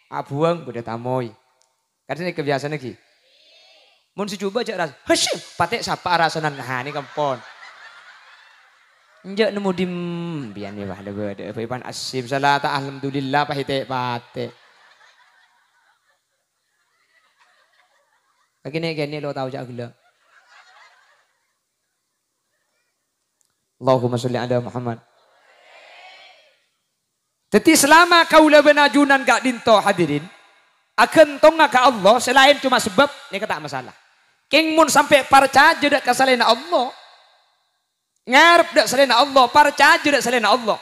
abuang, beda tamoy. Kadang ini kebiasaan lagi. Mun si coba aja ras, hasyim, patek sapa rasanan, nah ini kampon. Njak nemu dim bian ya bah beda pan asim salata alhamdulillah pahite pate. Gini lo tahu jak gula. Allahumma sholli ala Muhammad. Jadi selama kaula benajunan gak dinto hadirin, akan tonga ke Allah selain cuma sebab ni kata masalah. King mun sampai percaya dak kesalahan Allah. Ngarep dak selena Allah, percaya dak selena Allah.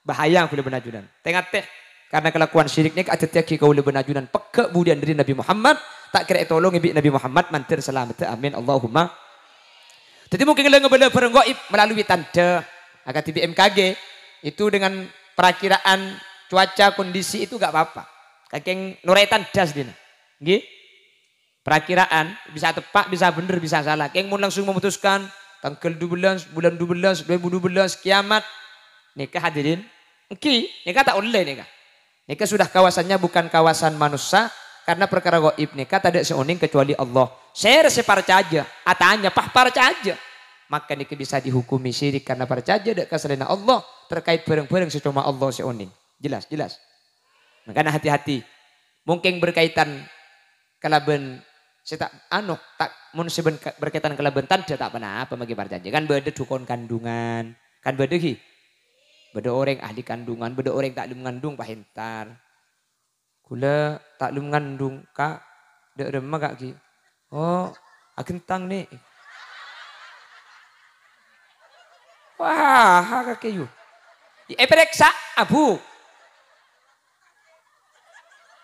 Bahaya kula benajunan. Tengah teh karena kelakuan syirik ni atetiaki kaula benajunan pekak budian dari Nabi Muhammad, tak kira tolong ibi Nabi Muhammad mantir selamat. Amin Allahumma. Jadi mungkin kalau ngebela bareng gaib melalui tanda akan BMKG itu dengan perakiraan cuaca kondisi itu gak apa-apa. Kakeng nuretan das dina. Nggih. Perakiraan bisa tepat, bisa bener, bisa salah. Keng mun langsung memutuskan tanggal 12 bulan 12 2012 kiamat nikah hadirin. Nikah tak oleh nikah. Nikah sudah kawasannya bukan kawasan manusia karena perkara gaib nikah tak ada seoning kecuali Allah. Saya separcaja, atanya parcaja. Maka nikah bisa dihukumi syirik karena parcaja dak kesalahan Allah terkait bareng-bareng secuma Allah seoning. Jelas. Makanya hati-hati. Mungkin berkaitan kalaben saya tak mun berkaitan kelaben tanda tak pernah apa bagi parcaja kan beda dukun kandungan kan beda ki beda orang ahli kandungan beda orang tak mengandung pahentar kula tak mengandung kak dek remah kak ki agentang nih wah kak yu periksa abu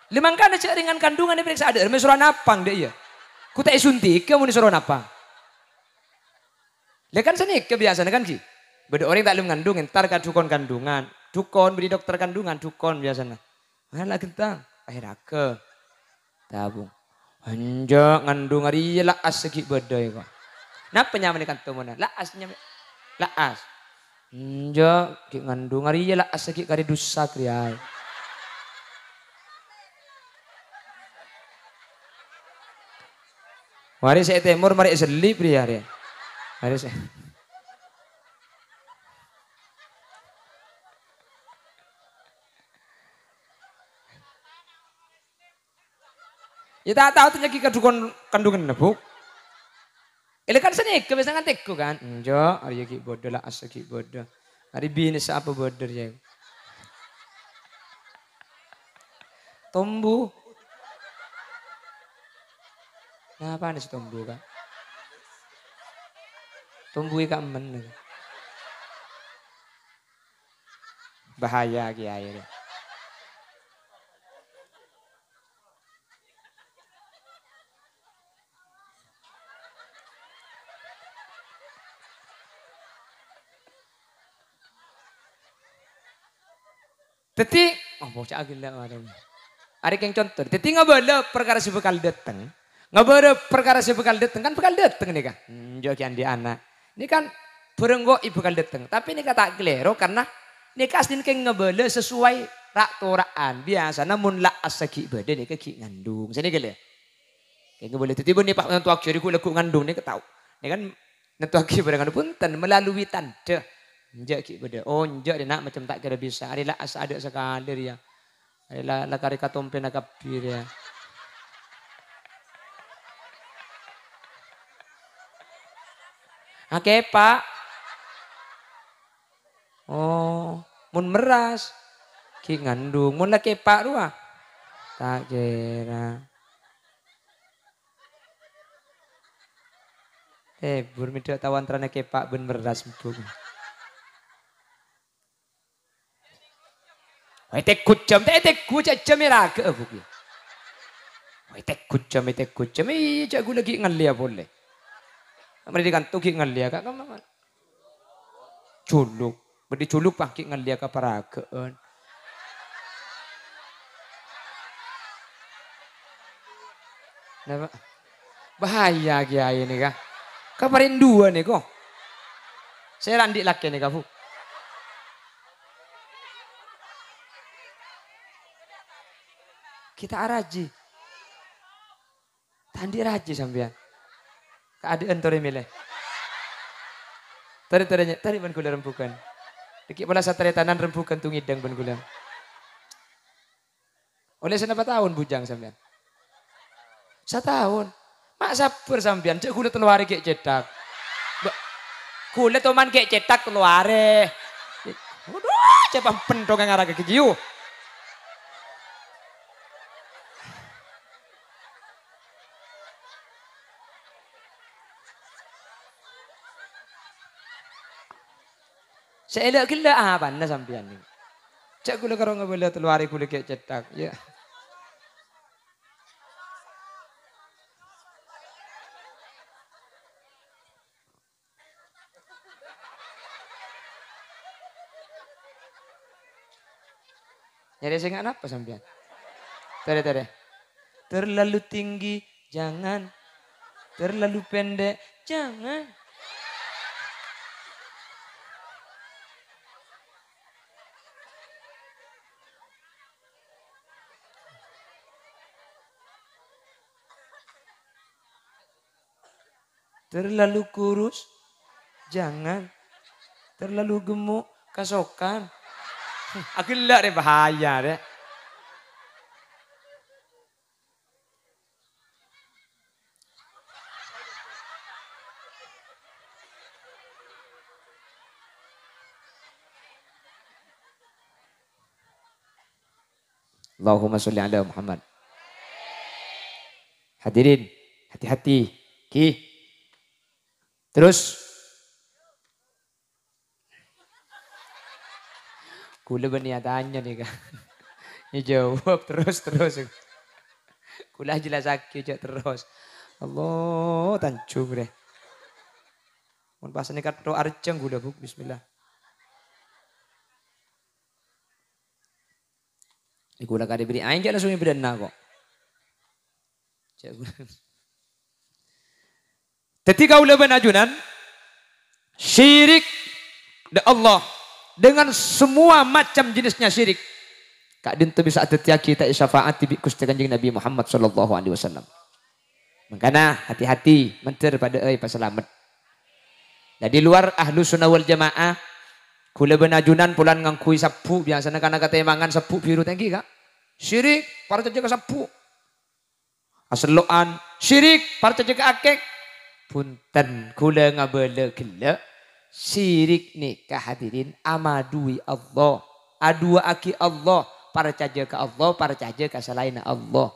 limang kana cek ringan kandungan periksa ada remah napang dek ya. Ku tak suntik kamu disuruh apa? Lekan sini kebiasaan kan ki. Beda orang tak mengandung entar kan dukun kandungan. Dukun beri dokter kandungan dukun biasanya. Mana kentang? Akhirnya ke tabung. Hanja ngandung hari lah as segi bedai kok. Napa nyaman ikan temuna? Lah asnya lah as. Hanja ngandung hari lah as segi kari dosa kriai. Mari saya temur, mari seli pria ya. Mari saya. Ya tak tahu tuh nyaki kadukon kandungan nebuk. Ele kan seni kebiasaan tekku kan. Jo, hari ki bodoh lah asa ki bodoh. Hari bini apa bodoh ya. Tombu. Nah, apa nih si tombu kan? Tombu ikan men. Bahaya ki air. Teti, oh bocah gila orang. Ada yang contoh. Teti ngabala perkara si bekal datang. Ngabala perkara si bekal datang kan bekal datang nih kan. Jokian di anak. Ini kan berenggo ibu bekal datang. Tapi ini kata kelero karena ini kasih kayak ngabala sesuai rak toraan biasa. Namun lah asaki badan ini kaki ngandung. Sini gila. Kayak ngabala teti pun nih pak nantu aku jadi laku ngandung nih ketahu. Ini kan nantu aku berenggo punten melalui tanda. Njak ki beda. Oh njak dia nak macam tak kira bisa. Adalah asa ada sekali dia. Adalah lakari katompe nak kapir ya. Oke pak. Oh mun meras. Ki ngandung. Mun laki pak ruah. Tak kira. Burmido tawan terana kepak ben meras empuk. Wai tek kucam, tek kucam meraga abuk ya. Wai tek kucam, cak gue lagi ngalia boleh. Mereka kan tuh ngalia kak kamu kan. Culuk, beri culuk pakai ngalia ke paragaan. Nah, bahaya kiai ini kak. Kaparin dua nih kok. Saya randik laki nih kamu. Kita araji. Tandi raji sampean. Keadaan tore milih. Tari ban kula rempukan. Dikit bola satria tanan rempukan tungidang ban kula. Oleh senapa tahun bujang sampean? 1 tahun. Mak sabar sampean, cek kula 3 hari kek cetak. Kula toman kek cetak 3 hari. Waduh, cepam pentong ngarah ke kiu. Saya elak gila apa anda sampean ni. Cak kula karo ngabela 3 hari kula kek cetak. Ya. Nyari saya apa sampean? Tere. Terlalu tinggi jangan. Terlalu pendek jangan. Terlalu kurus, jangan. Terlalu gemuk, kasokan. Aku lihat deh bahaya deh. Allahumma sholli ala Muhammad. Hadirin, hati-hati. Ki. Terus kula berniatannya nih kan. Ini jawab terus. Kula jelas sakit terus. Allah tancung deh. Mun pas ini kata arceng kula buk bismillah. Ini kula kada beri aing langsung ibadana kok. Ketika ulama ajunan syirik de Allah dengan semua macam jenisnya syirik. Kak dintu bisa adetiaki kita syafaat bi Gusti Kanjeng Nabi Muhammad sallallahu alaihi wasallam. Makanya hati-hati menter pada pas selamat. Nah di luar ahlu sunnah wal jamaah kula benajunan pulan ngangkui sapu biasanya karena kata mangan sapu biru tinggi kak. Syirik para caca ke sapu. Aseloan syirik para caca ke akek. Punten kula ngabele gila syirik nikah hadirin amadui Allah. Adua aki Allah para caca ke Allah para caca ke selain Allah.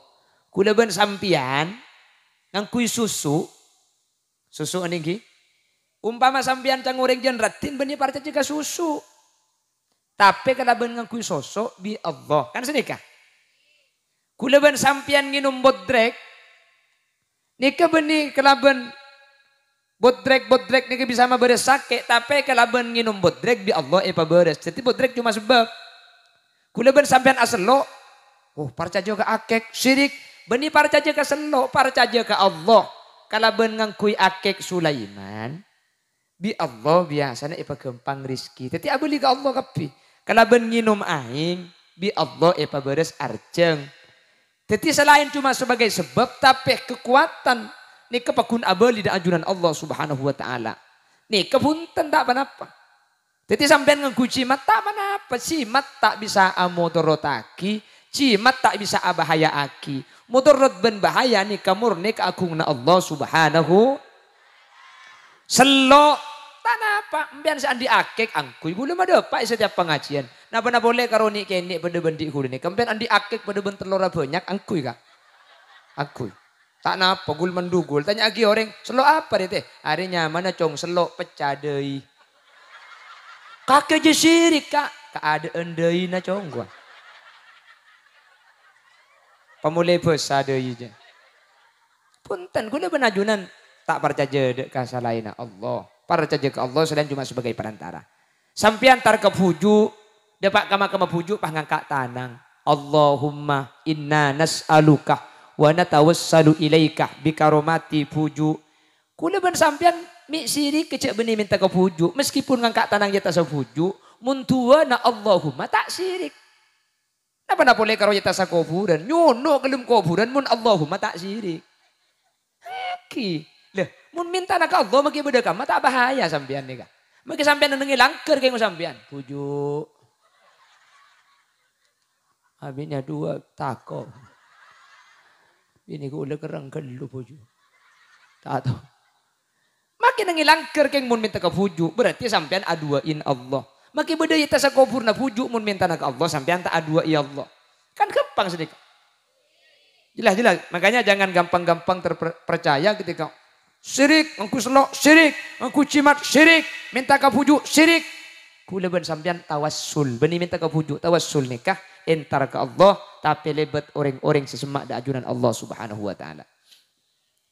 Kula ben sampian ngangkui susu ini umpama sampian cangureng jen ratin benih para caca ke susu. Tapi kalau ben ngangkui sosok bi Allah kan sedekah. Kula ben sampian nginum bodrek nika benih kelaben bodrek nika bisa beres sakit tapi kelaben nginum bodrek bi Allah beres. Jadi bodrek cuma sebab. Kula ben sampian aselo oh para caca ke akek syirik benih para caca ke selo para caca ke Allah. Kalau ben ngangkui akek Sulaiman bi Allah biasanya gempang rizki. Jadi abeli ke Allah kapi. Kalau ben nginum aing bi Allah beres arjeng. Jadi selain cuma sebagai sebab tapi kekuatan nih kepakun abeli dan ajunan Allah Subhanahu wa taala. Nih kepunten tak apa-apa. Jadi sampean nganggu cimat tak apa-apa. Cimat tak bisa amodorotaki, cimat tak bisa abahaya aki. Mudorot ben bahaya nih kamurni keagungna Allah Subhanahu. Selo tanapa mbian seandi akek angkui belum ada pak setiap pengajian. Napa boleh karoni kene pada bendi kudu nih. Kempen andi akek pada ben telur banyak angkui kak. Angkui. Tak napa gul mendugul. Tanya lagi orang selo apa deh teh? Hari nyaman cong selo pecah deui. Kakek je sirik kak. Keadaan deui na cong gua. Pemulai besar deui je. Punten gula benajunan tak percaya dek kasalaina Allah. Para caja ke Allah selain cuma sebagai perantara. Sampian tar ke puju, dapat kama puju pah ngangkat tanang. Allahumma inna nas'aluka wa natawassalu ilaika bikaromati puju. Kula ben sampian mi siri kecek benih minta ke puju. Meskipun ngangkat tanang jata sa puju, muntua na Allahumma tak sirik. Napa boleh karo jata sa kuburan? Nyono kelum kuburan mun Allahumma tak sirik. Haki. Lah, mun minta nak Allah maki beda kama tak bahaya sampean nih kak. Maki sampean nengi langker kayak sampean. Puju. Habisnya 2 tako. Ini ku udah kerang kelu puju. Tak tahu. Maki nengi langker kayak mun minta ke puju. Berarti sampean aduain Allah. Maki beda ita sa kubur na puju mun minta nak Allah sampean tak aduai Allah. Kan gampang sedikit. Jelas. Makanya jangan gampang-gampang terpercaya ketika syirik, engku selok, syirik, engku cimat, syirik, minta kapuju, syirik. Kula ben sampean tawassul, beni minta kapuju, tawassul nikah entar ke Allah, tapi lebet orang-orang sesemak da ajunan Allah Subhanahu wa taala.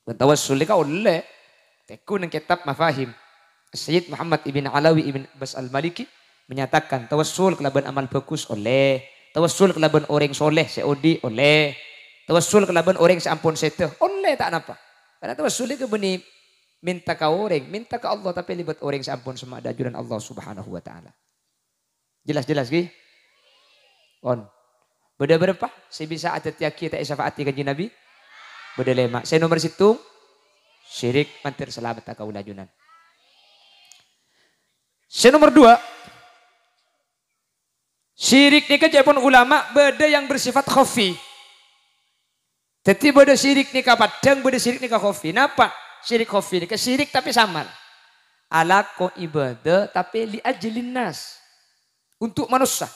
Ben tawassul nikah oleh tekun yang kitab Mafahim. Sayyid Muhammad ibn Alawi ibn Bas al-Maliki menyatakan tawassul kelaban amal bagus oleh, tawassul kelaban orang soleh seodi oleh, tawassul kelaban orang seampun seteh oleh tak napa. Karena tawassul itu benih minta ke orang, minta ke Allah tapi libat orang seampun semua ajuran Allah Subhanahu wa taala. Jelas ki? On. Beda berapa? Saya bisa ada tiaki tak syafaati kanjeng Nabi? Beda 5. Saya nomor 1 syirik mantir selamat tak kaula ajunan. Saya nomor 2 syirik ni kejapun ulama beda yang bersifat khafi. Jadi beda syirik nikah padang, beda syirik nikah khafi. Napa? Syirik khafi nikah syirik tapi samar. Ala ko ibadah tapi li ajlin nas. Untuk manusia.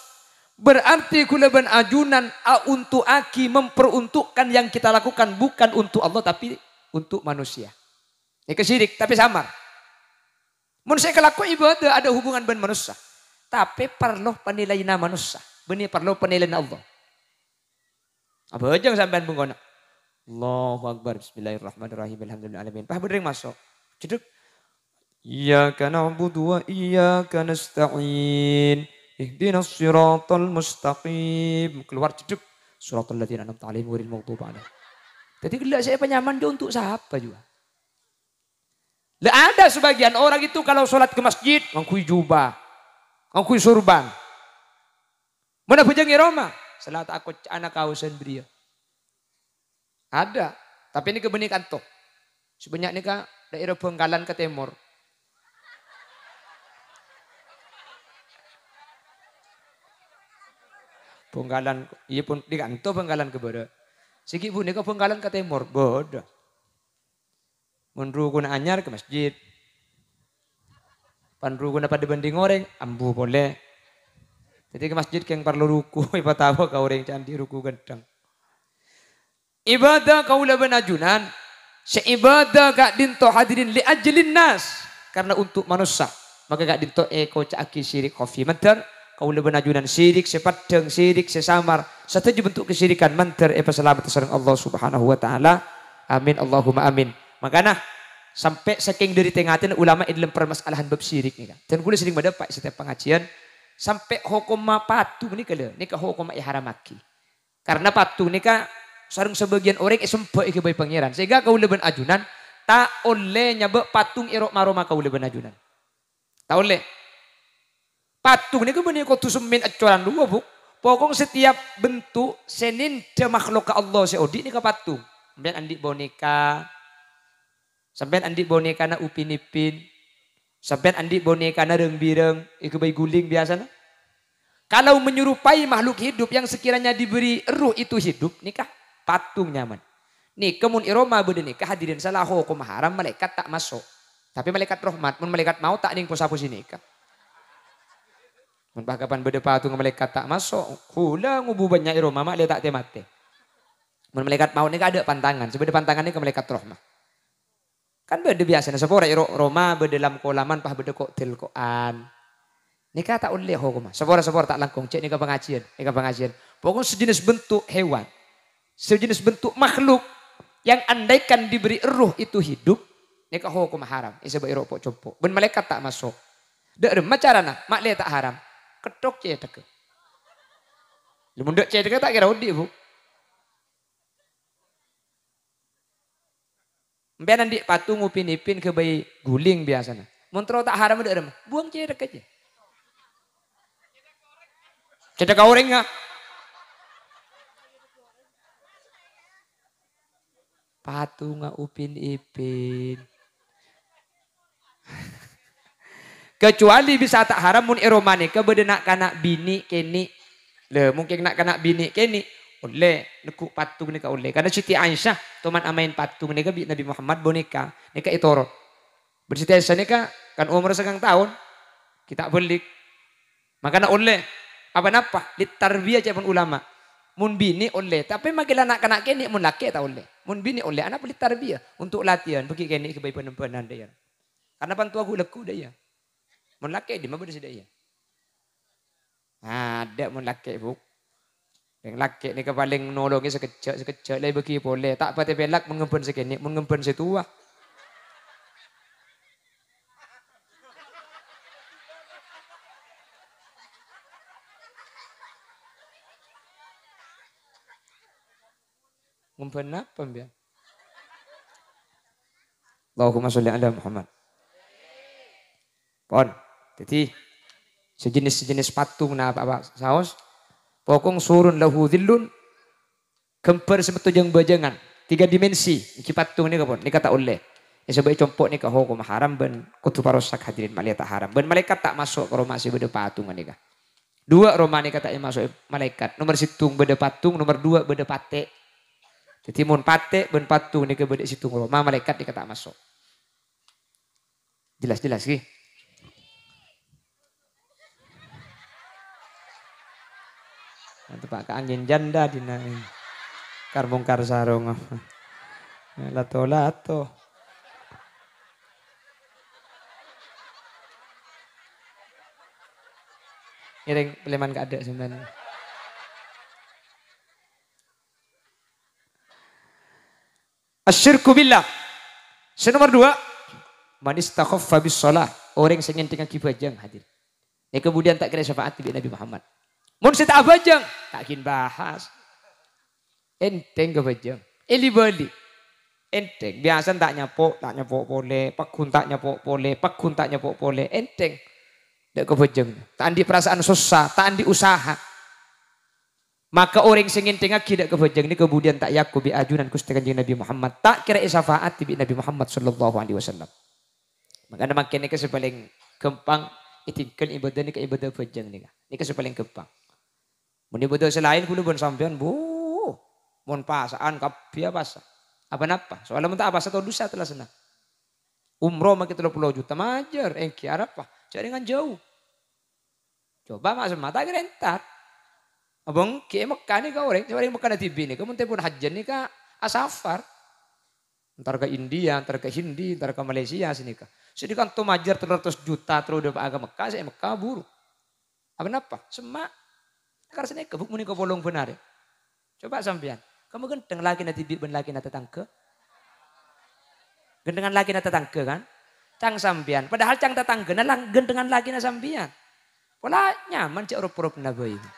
Berarti kula ben ajunan untuk aki memperuntukkan yang kita lakukan bukan untuk Allah tapi untuk manusia. Nikah syirik tapi samar. Mun saya kelaku ibadah ada hubungan ben manusia. Tapi perlu penilaian manusia. Benih perlu penilaian Allah. Apa aja sampean bungkona? Allahu Akbar. Bismillahirrahmanirrahim. Alhamdulillahirrahmanirrahim. Pah bener masuk. Cedek. Iyyaka na'budu wa iyyaka nasta'in. Ihdinas siratal mustaqim. Keluar cedek. Suratul ladzina an'amta 'alaihim ghairil maghdubi 'alaihim. Jadi gelak saya penyaman dia untuk siapa juga. Lah ada sebagian orang itu kalau sholat ke masjid ngangkui jubah. Ngangkui surban. Mana bujangi Roma? Salat aku anak kausan beliau. Ada. Tapi ini kebenik antok. Sebanyak ni ka daerah Bengkalan ke timur. Bengkalan, iya pun di kanto Bengkalan ke barat. Sigi pun ni ka Bengkalan ke timur, bodoh. Menru guna anyar ke masjid. Panru guna pada banding orang, ambu boleh. Jadi ke masjid yang perlu ruku, ipatawa kau orang candi ruku gendang. Ibadah kaula benajunan, seibadah gak dinto hadirin li ajlin nas, karena untuk manusia. Maka gak dinto eko caki syirik kofi mentar, kaula benajunan syirik sepadeng syirik sesamar, setuju bentuk kesyirikan mentar selamat sareng Allah Subhanahu wa taala. Amin Allahumma amin. Makanya sampai saking dari tengatin ulama dalam permasalahan bab syirik nih kan. Dan kula sering mendapat setiap pengajian sampai hukum patung nih kalau nih ke hukum ihramaki. Karena patung nih kan sareng sebagian orang sempat ke bayi pangeran. Sehingga kau leben ajunan tak oleh nyabek patung irok maroma kau leben ajunan. Tak oleh. Patung ni kau benih kau tu semin acuran dua buk. Pokok setiap bentuk senin de makhluk ke Allah seodi ni ke patung. Sampai andi boneka. Sampai andi boneka na upin ipin. Sampai andi boneka na reng-bireng. Iku bayi guling biasa na. Kalau menyerupai makhluk hidup yang sekiranya diberi ruh itu hidup nikah. Patung nyaman. Nih kemun iroma bede nih kehadirin salah hukum haram malaikat tak masuk. Tapi malaikat rahmat, mun malaikat mau tak ning posapu sini kah. Mun bagapan bede patung malaikat tak masuk, hula ngubu banyak iroma mak dia tak temate. Mun malaikat mau nih ada pantangan, sebede pantangan nih ke malaikat rahmat. Kan bede biasa nah sepora iroma bede dalam kolaman pah bede koktil koan. Nikah tak oleh hukum. Sepora tak langkung cek nih ke pengajian. Pokoknya sejenis bentuk hewan. Sejenis bentuk makhluk yang andaikan diberi ruh itu hidup, nikah hukum haram. Isa ba iro pok. Ben malaikat tak masuk. Dek macarana, mak le tak haram. Ketok ce teke. Lumun dek ce teke tak kira udi bu. Mbenan di patung upin ipin ke bayi guling biasana. Montro tak haram dek buang ce teke aja. Cedek orang enggak? Patung upin ipin. Kecuali bisa tak haram mun eromane ke bede nak kanak bini keni. Le mungkin nak kanak bini keni. Oleh nekuk patung ni ka oleh. Karena Siti Aisyah teman amain patung ni ka Nabi Muhammad boneka. Ni ka itorot. Bersiti Aisyah ni ka kan umur segang tahun. Kita beli. Makanya oleh. Apa-apa. Litarbiyah pun ulama. Mun bini oleh, tapi makilah nak kanak keni mun laki tak oleh. Mun bini oleh, anak beli tarbiyah untuk latihan. Pergi keni ke bayi penempenan dia. Karena pantu aku leku dia. Mun laki di mana beda dia. Ada mun laki bu. Yang laki ni kepaling nolongi sekejap lagi bagi boleh. Tak pati belak mengempen sekeni, mun ngempen setua. Ngumpen apa biar? Allahumma sholli ala Muhammad. Pon, jadi sejenis patung na apa saos. Pokong surun lahu dhillun. Kemper semetu jeng bajangan. 3 dimensi. Iki patung ni kapon. Ni kata oleh. Ya sebaik compok ni ka hukum haram ben kutu parosak hadirin malaikat haram. Ben malaikat tak masuk ke rumah si beda patung ni ka. 2 rumah ni kata masuk malaikat. Nomor situng beda patung, nomor 2 beda pate. Jadi mun pate ben patung ni ke bedek situ rumah malaikat ni kata masuk. Jelas ki. Nanti pak angin janda dina karbongkar sarung. Lato. Ireng peleman gak ada sebenarnya. Asyirku billah. Nomor 2. Man istakhaffa bis shalah. Orang yang ingin dengan kibajang hadir. Ya kemudian tak kira syafaat di Nabi Muhammad. Mun tak abajang. Tak kin bahas. Enteng kebajang. Eli balik. Enteng. Biasa tak nyapok boleh. Pakun tak nyapok boleh. Enteng. Tak kebajang. Tak andi perasaan susah. Tak andi usaha. Maka orang singin tengah tidak kebejeng ini kemudian tak yaku bi ajunan kusti kanjeng Nabi Muhammad tak kira syafaat bi Nabi Muhammad sallallahu alaihi wasallam. Maka makin ini paling gampang itikal ibadah ni ke ibadah bejeng ni. Ini paling gampang. Mun ibadah selain kudu bon sampean bu mon pasaan kabeh pasah. Apa-apa? Soalnya mun tak apa satu dosa telah senang. Umroh makin 30 juta majer engki apa? Jaringan jauh. Coba mak semata gerentat. Abang ke Mekah ni kau orang, orang Mekah nanti bini, kau pun hajan ni kah asafar. Antar ke India, antar ke Hindi, antar ke Malaysia sini kah. Sini kan tu majer 300 juta terus udah agak Mekah, saya Mekah buru. Apa? Semak. Karena sini kebuk muni kau bolong benar. Coba sampean, kamu genteng lagi nanti ben lagi nanti tangke. Gendengan lagi nanti tangke kan? Cang sampean, padahal cang tetangga nalang gendengan lagi na sampean. Pola nyaman cek rup-rup nabi ini.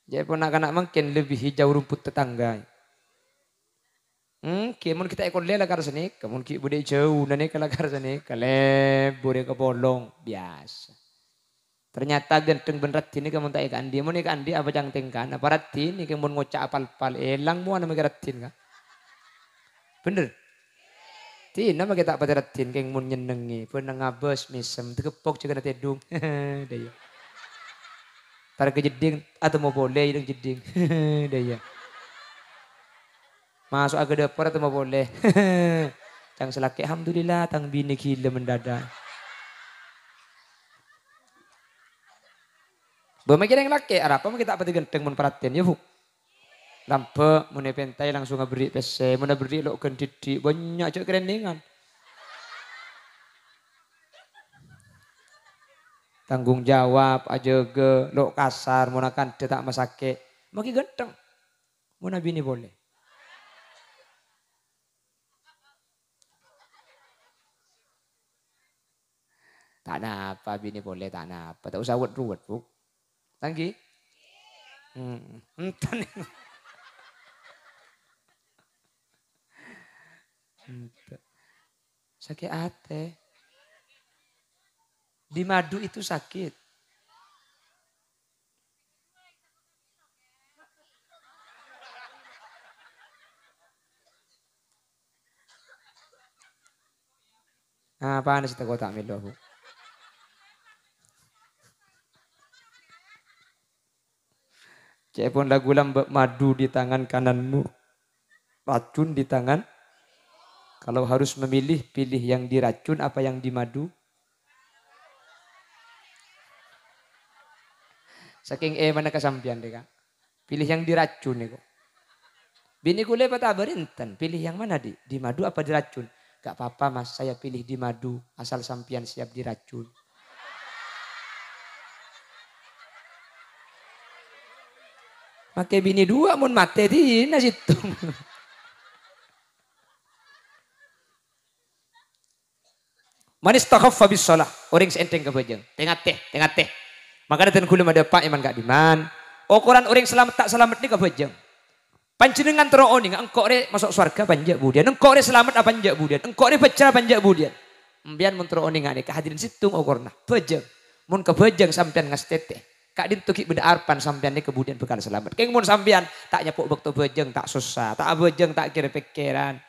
Jadi ponak-anak makin lebih hijau rumput tetangga. Kemun kita ekor lela kar sini, kemun ki bude jauh nane kala kar sini, kale bude ke bolong biasa. Ternyata genteng ben rati ni kemun tak ikan dia, mun ikan dia apa jang tengkan, apa rati ni kemun ngocak apal-apal, elang mua nama ratin kan. Bener. Tina mah kita pada ratin keng mun nyenengi, pernah ngabes misem, tekepok juga nanti dung, daya. Tar ke jeding atau mau boleh jeding jeding, daya. Masuk agak dapur atau mau boleh, tang selaki alhamdulillah tang bini gila mendadak. Bermikir yang laki, apa kita apa genteng mun perhatian ya bu. Lampe mun pentai langsung ngaberi PC, mun beri lo kan didik banyak cok kerendengan. Tanggung jawab aja ge lo kasar mun akan tak masake. Maki genteng. Mun bini boleh. Tak napa bini boleh tak napa. Tak usah ruwet bu. Tanggi. Entan. Sakit hati. Di madu itu sakit. Nah, panas itu kota milo bu. Cek pun lagu lambak madu di tangan kananmu. Racun di tangan. Kalau harus memilih, pilih yang diracun apa yang dimadu. Saking mana kesampian deh kak. Pilih yang diracun nih kok. Bini kule patah berinten. Pilih yang mana di madu apa diracun? Gak apa-apa mas, saya pilih di madu. Asal sampian siap diracun. Pakai bini dua mun mate di situ. Manis takhaffa bis shalah. Orang seenteng kebajang. Tengah teh. Maka datang kula ada pak iman gak diman. Ukuran orang selamat tak selamat ni kebajang. Panjenengan teroning engkau re masuk surga panjak budian. Engkau re selamat apa panjak budian. Engkau re pecah panjak budian. Mbian mun teroning ane kehadiran situng ukurna. Bajang. Mun kebajang sampean ngastete. Kak dintuki beda arpan sampean ni kemudian bekal selamat. Keng mun sampean tak nyapuk bekto bajang tak susah. Tak bajang tak kira pikiran.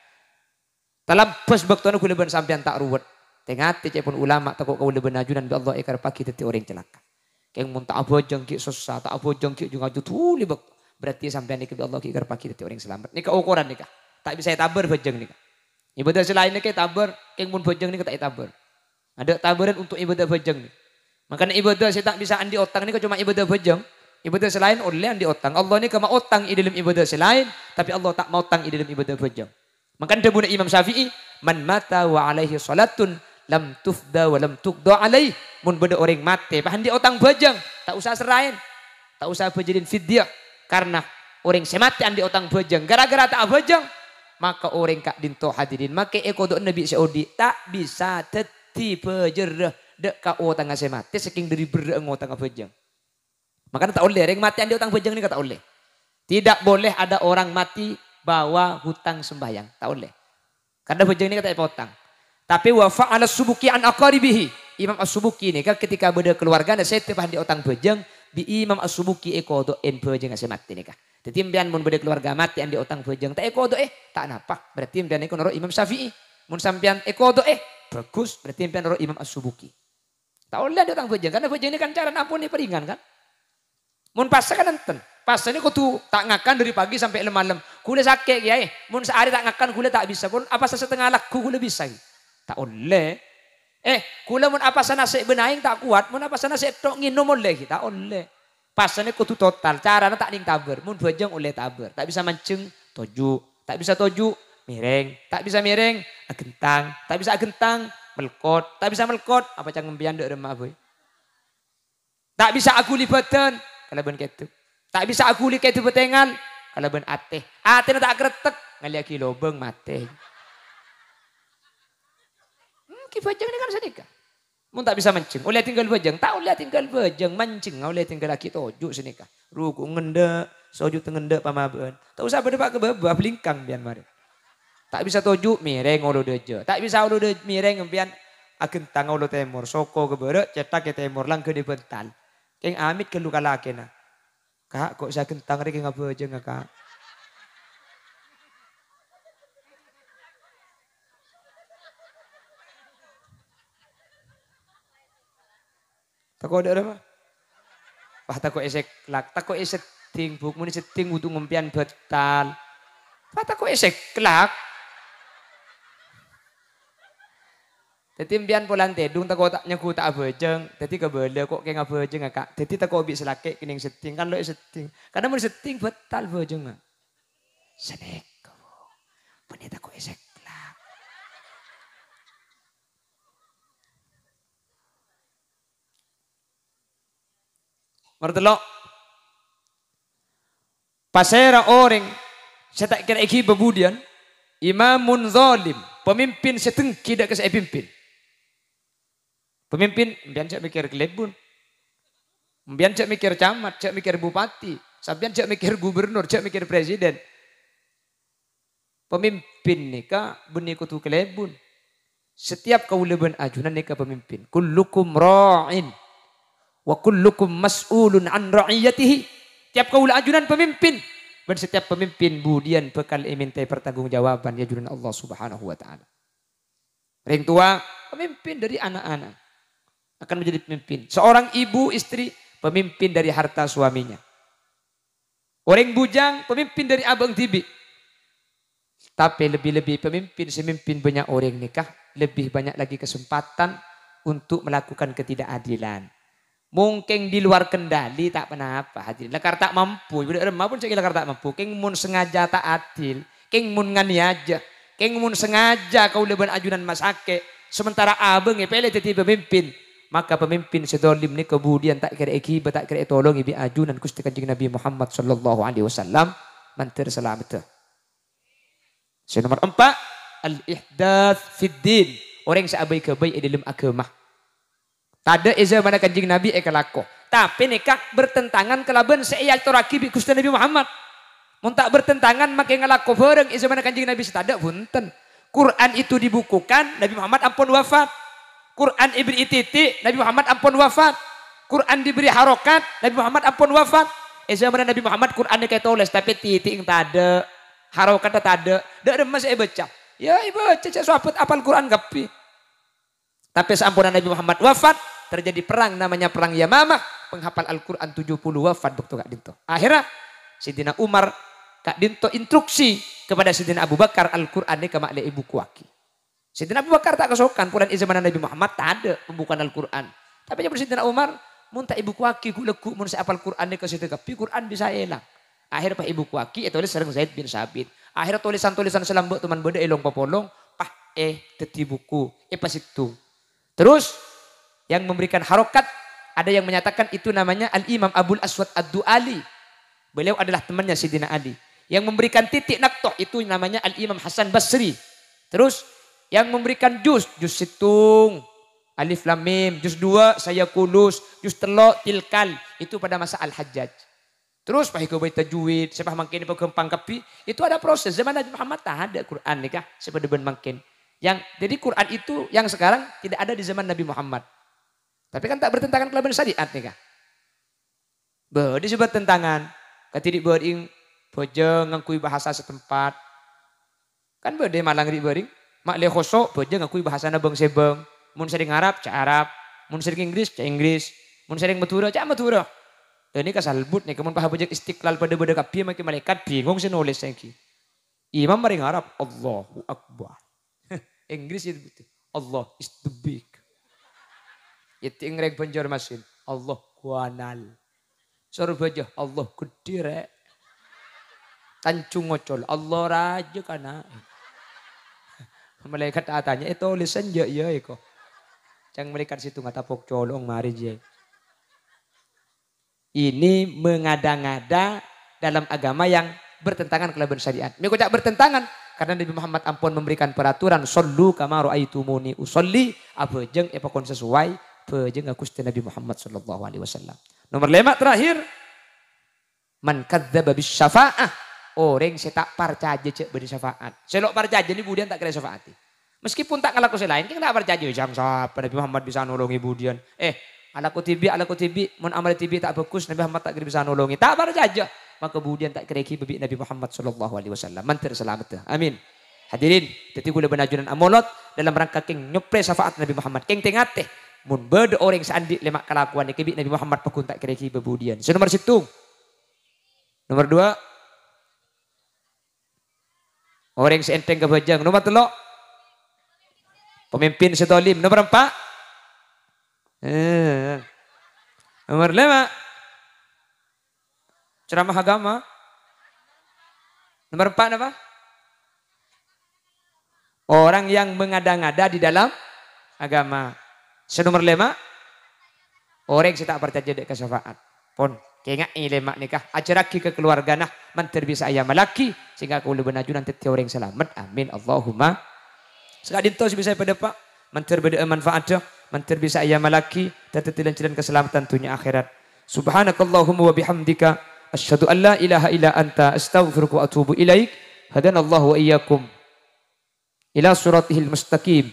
Talampes bekto kula ben sampean tak ruwet. Tengati cepun ulama takut kau lebih najunan bi Allah ikar pagi teti orang celaka. Keng mun tak abojeng ki susah, tak abojeng ki juga jutu libek. Berarti sampean iki bi Allah ikar pagi teti orang selamat. Nika ukuran nika. Tak bisa tabar bojeng nika. Ibadah selain nika tabar, keng mun bojeng nika tak tabar. Ada tabaran untuk ibadah bojeng nih. Makanya ibadah saya tak bisa andi otang nika cuma ibadah bojeng. Ibadah selain oleh andi otang. Allah nika mau otang i dalam ibadah selain, tapi Allah tak mau otang i dalam ibadah bojeng. Makanya debuna Imam Syafi'i, man mata wa alaihi salatun lam tufda wa lam tuqda alaih. Mun beda orang mati bahan di otang bajang tak usah serain, tak usah bejadin fidyah karena orang semati andi otang bajang gara-gara tak bajang maka orang kak dinto hadirin maka ekodok Nabi Saudi tak bisa teti bejerah dek ka otang semati saking dari bereng otang bajang. Makanya tak boleh orang mati andi otang bajang ni tak boleh. Tidak boleh ada orang mati bawa hutang sembahyang, tak boleh. Karena bajang ni kata potang. Tapi wa fa'ala subuki an aqaribihi. Imam As-Subuki ini kan ketika beda keluarga ada saya tepahan di otang bejeng bi Imam As-Subuki kodo en bejeng ase mati nikah. Dadi mbian mun bede keluarga mati andi otang bejeng tak kodo tak napa. Berarti mbian iku noro Imam Syafi'i. Mun sampean kodo bagus berarti mbian noro Imam As-Subuki. Tak oleh andi otang bejeng karena bejeng ini kan cara ampun peringan kan. Mun pas kan enten. Pas ini kudu tak ngakan dari pagi sampai malam. Kule sakit kiai. Mun sehari tak ngakan kule tak bisa. Mun apa setengah laku kule bisa. Tak oleh. Kula mun apa sana sik benaing tak kuat, mun apa sana sik tok nginum oleh kita oleh. Pasane kudu total, carana tak ning taber, mun bojong oleh taber. Tak bisa mancing toju, tak bisa toju miring, tak bisa miring agentang, tak bisa agentang melkot, tak bisa melkot apa cang ngembian ndek remah boy. Tak bisa aguli badan kalau ben ketu. Tak bisa aguli ketu betengan kalau ben ateh. Ateh tak kretek ngaliaki lobeng mate. Bajang ini kan sedekah. Mun tak bisa mancing, oleh tinggal bajang, tak oleh tinggal bajang mancing, oleh tinggal laki toju senika. Ruku ngende, soju tengende pamabeun. Tak usah berdebat ke bawah belingkang bian mari. Tak bisa toju mireng ulu deje. Tak bisa ulu deje mireng bian agentang ulu temur, soko ke beureuk cetak ke temur lang ke dibental. Keng amit ke luka lakena. Kak kok saya gentang rek ngabejeng Kak. Tako ada apa? Wah tako esek lak, tako esek ting buk muni seting butuh ngumpian betal. Wah tako esek lak. Dadi mbian polan tedung tako tak nyeku tak abejeng, dadi kebele kok kayak ngabejeng Kak. Dadi tako obi selake kening seting kan lo seting. Karena muni seting betal bejeng. Sedek. Muni tako esek. Mertelok. Pasera orang saya tak kira iki bebudian. Imamun zalim. Pemimpin setengki tidak saya pimpin. Pemimpin, mbian cak mikir kelebun. Mbian cak mikir camat, cak mikir bupati. Sambian cak mikir gubernur, cak mikir presiden. Pemimpin nikah benih kutu kelebun. Setiap kau leben ajunan nikah pemimpin. Kullukum ra'in. Wa kullukum mas'ulun an ra'iyatihi. Tiap kaula ajunan pemimpin. Dan setiap pemimpin budian bekal mintai pertanggungjawaban ya ajunan Allah Subhanahu wa taala. Ring tua pemimpin dari anak-anak akan menjadi pemimpin. Seorang ibu istri pemimpin dari harta suaminya. Orang bujang pemimpin dari abang tibi. Tapi lebih-lebih pemimpin semimpin banyak orang nikah lebih banyak lagi kesempatan untuk melakukan ketidakadilan. Mungkin di luar kendali tak pernah apa hadirin. Lekar tak mampu, budak remah pun saya lekar tak mampu. Keng mun sengaja tak adil, keng mun ngani aja, keng mun sengaja kau leban ajunan masake. Sementara abang pele teti pemimpin, maka pemimpin sedolim ni kemudian tak kira ekibah tak kira tolong ibi ajunan Gusti Kanjeng Nabi Muhammad sallallahu alaihi wasallam mantir selamat. Nomor 4 al-ihdath fid din. Orang seabai kebai dalam agama. Tada eza mana Kanjeng Nabi ekalako. Tapi nikah bertentangan kelaban seiyal toraki bi Gusti Nabi Muhammad. Mun tak bertentangan make ngalako bareng eza mana Kanjeng Nabi setada punten. Quran itu dibukukan Nabi Muhammad ampun wafat. Quran diberi titik Nabi Muhammad ampun wafat. Quran diberi harokat Nabi Muhammad ampun wafat. Eza mana Nabi Muhammad Quran kayak tulis tapi titik tak ada. Harokat tak ada. Dak ada masih baca. Ya ibu baca suapet apal Quran gapi. Tapi seampunan Nabi Muhammad wafat, terjadi perang namanya perang Yamamah, penghafal Al-Quran 70 wafat waktu Kak Dinto. Akhirnya Sidina Umar Kak Dinto instruksi kepada Sidina Abu Bakar Al-Quran ini ke makle ibu kuaki. Sidina Abu Bakar tak kesokan, pulang zaman Nabi Muhammad tak ada pembukaan Al-Quran. Tapi yang Sidina Umar, mun tak ibu kuaki ku leku mun saya apal Quran ini ke situ tapi Quran bisa elang. Akhirnya pak ibu kuaki itu tulis sering Zaid bin Sabit. Akhirnya tulisan-tulisan selambut teman beda elong popolong, teti buku, pas itu. Terus yang memberikan harokat ada yang menyatakan itu namanya Al-Imam Abul Aswad Ad-Du'ali. Beliau adalah temannya Sidina Ali. Yang memberikan titik naktoh itu namanya Al-Imam Hasan Basri. Terus yang memberikan juz situng, alif lam mim, juz 2 saya kulus, juz 3 tilkal itu pada masa Al-Hajjaj. Terus pak ikobai tajwid, sepah mangkin pegempang kapi, itu ada proses. Zaman Nabi Muhammad tak ada Quran nikah sepeda ben mangkin. Jadi Quran itu yang sekarang tidak ada di zaman Nabi Muhammad. Tapi kan tak bertentangan kelaban syariat nih kah? Disebut tentangan. Ketidik bering beje ngakui bahasa setempat. Kan bede malang di bering. Mak le khosok beje ngakui bahasa nabeng sebeng. Mun sering Arab cak Arab. Mun sering Inggris cak Inggris. Mun sering Madura cak Madura. Dan ini kasalbut nih. Kemun paha bejek istiqlal pada beda kapi makin malaikat bingung sih nulis lagi. Imam maring Arab Allahu Akbar. Inggris itu betul. Allah is the big. Itu ingrek Banjarmasin. Allah kuanal. Suruh baca Allah gede rek. Tancung ngocol. Allah raja kana. Malaikat tanya itu tulisan ya iko. Jangan malaikat situ nggak tapok colong mari je. Ini mengada-ngada dalam agama yang bertentangan kelaban syariat. Mereka tak bertentangan karena Nabi Muhammad ampun memberikan peraturan sallu kama raaitumuni usolli apa jeung epakon sesuai pejeng Gusti Nabi Muhammad sallallahu alaihi wasallam. Nomor 5 terakhir man kadzdzaba bisyafa'ah orang saya tak percaya cek beri syafaat. Selok percaya ini budian tak kira syafaati. Meskipun tak ngalaku lain kita tak percaya jang sapa Nabi Muhammad bisa nolongi budian. Ala kutibi mun amal tibi tak bagus Nabi Muhammad tak kira bisa nolongi. Tak percaya. Maka kemudian tak kereki bebi Nabi Muhammad sallallahu alaihi wasallam. Mantir selamat. Amin. Hadirin, jadi gula benajunan amolot dalam rangka king nyopre syafaat Nabi Muhammad. King tengate mun beda orang seandi lemak kelakuan kebi Nabi Muhammad pakun tak kereki bebudian. Nomor 1. Nomor 2. Orang seenteng kebajang. Nomor 3. Pemimpin setolim. Nomor 4. Nomor 5. Ceramah agama. Nomor 4 apa? Orang yang mengada-ngada di dalam agama. Nomor 5. Orang yang tak percaya dek syafaat. Pon, kengak ini lemak nikah. Ajaraki ke keluarga nah. Mantir bisa ayam malaki. Sehingga aku lebih naju nanti orang yang selamat. Amin. Allahumma. Sekadin tos bisa pada pak. Mantir beda manfaatnya. Mantir bisa ayam malaki. Tetap jalan keselamatan dunia akhirat. Subhanakallahumma wa bihamdika. Asyhadu an la ilaha illa anta astaghfiruka wa atubu ilaik. Hadanallahu wa iyyakum ila siratihil mustaqim.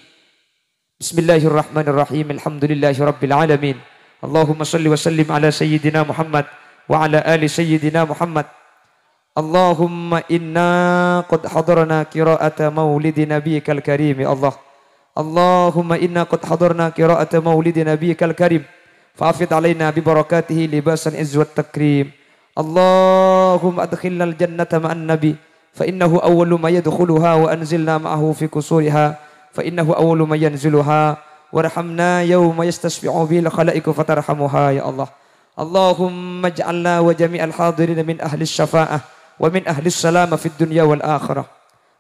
Bismillahirrahmanirrahim. Alhamdulillahi rabbil alamin. Allahumma salli wa sallim ala sayyidina Muhammad wa ala ali sayyidina Muhammad. Allahumma inna qad hadarna qira'ata maulidi nabiyyikal karim ya Allah. Allahumma inna qad hadarna qira'ata maulidi nabiyyikal karim. Fa'afid alaina bi barakatihi libasan izwat takrim. اللهم أدخلنا الجنة مع النبي فإنه أول ما يدخلها وأنزلنا معه في قصورها فإنه أول ما ينزلها وارحمنا يوم يستشفع به الخلائق فترحمها يا الله اللهم اجعلنا وجميع الحاضرين من أهل الشفاعة ومن أهل السلامة في الدنيا والآخرة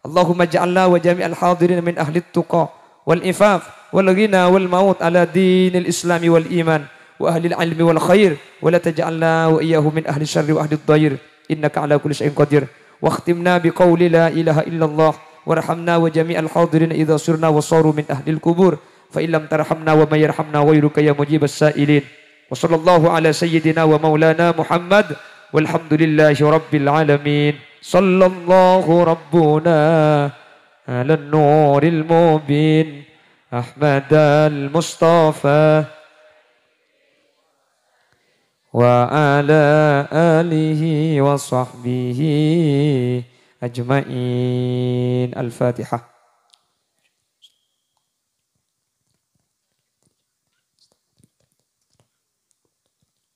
اللهم اجعلنا وجميع الحاضرين من أهل التقى والإنفاق والغنى والموت على دين الإسلام والإيمان وأهل العلم والخير ولا تجعلنا وإياه من أهل الشر وأهل الضير إنك على كل شيء قدير واختمنا بقول لا إله إلا الله وارحمنا وجميع الحاضرين إذا صرنا وصاروا من أهل القبور فإن لم ترحمنا وما يرحمنا غيرك يا مجيب السائلين وصلى الله على سيدنا ومولانا محمد والحمد لله رب العالمين صلى الله ربنا على النور المبين أحمد المصطفى وعلى آله وصحبه أجمعين الفاتحة.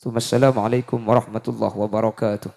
ثم السلام عليكم ورحمة الله وبركاته.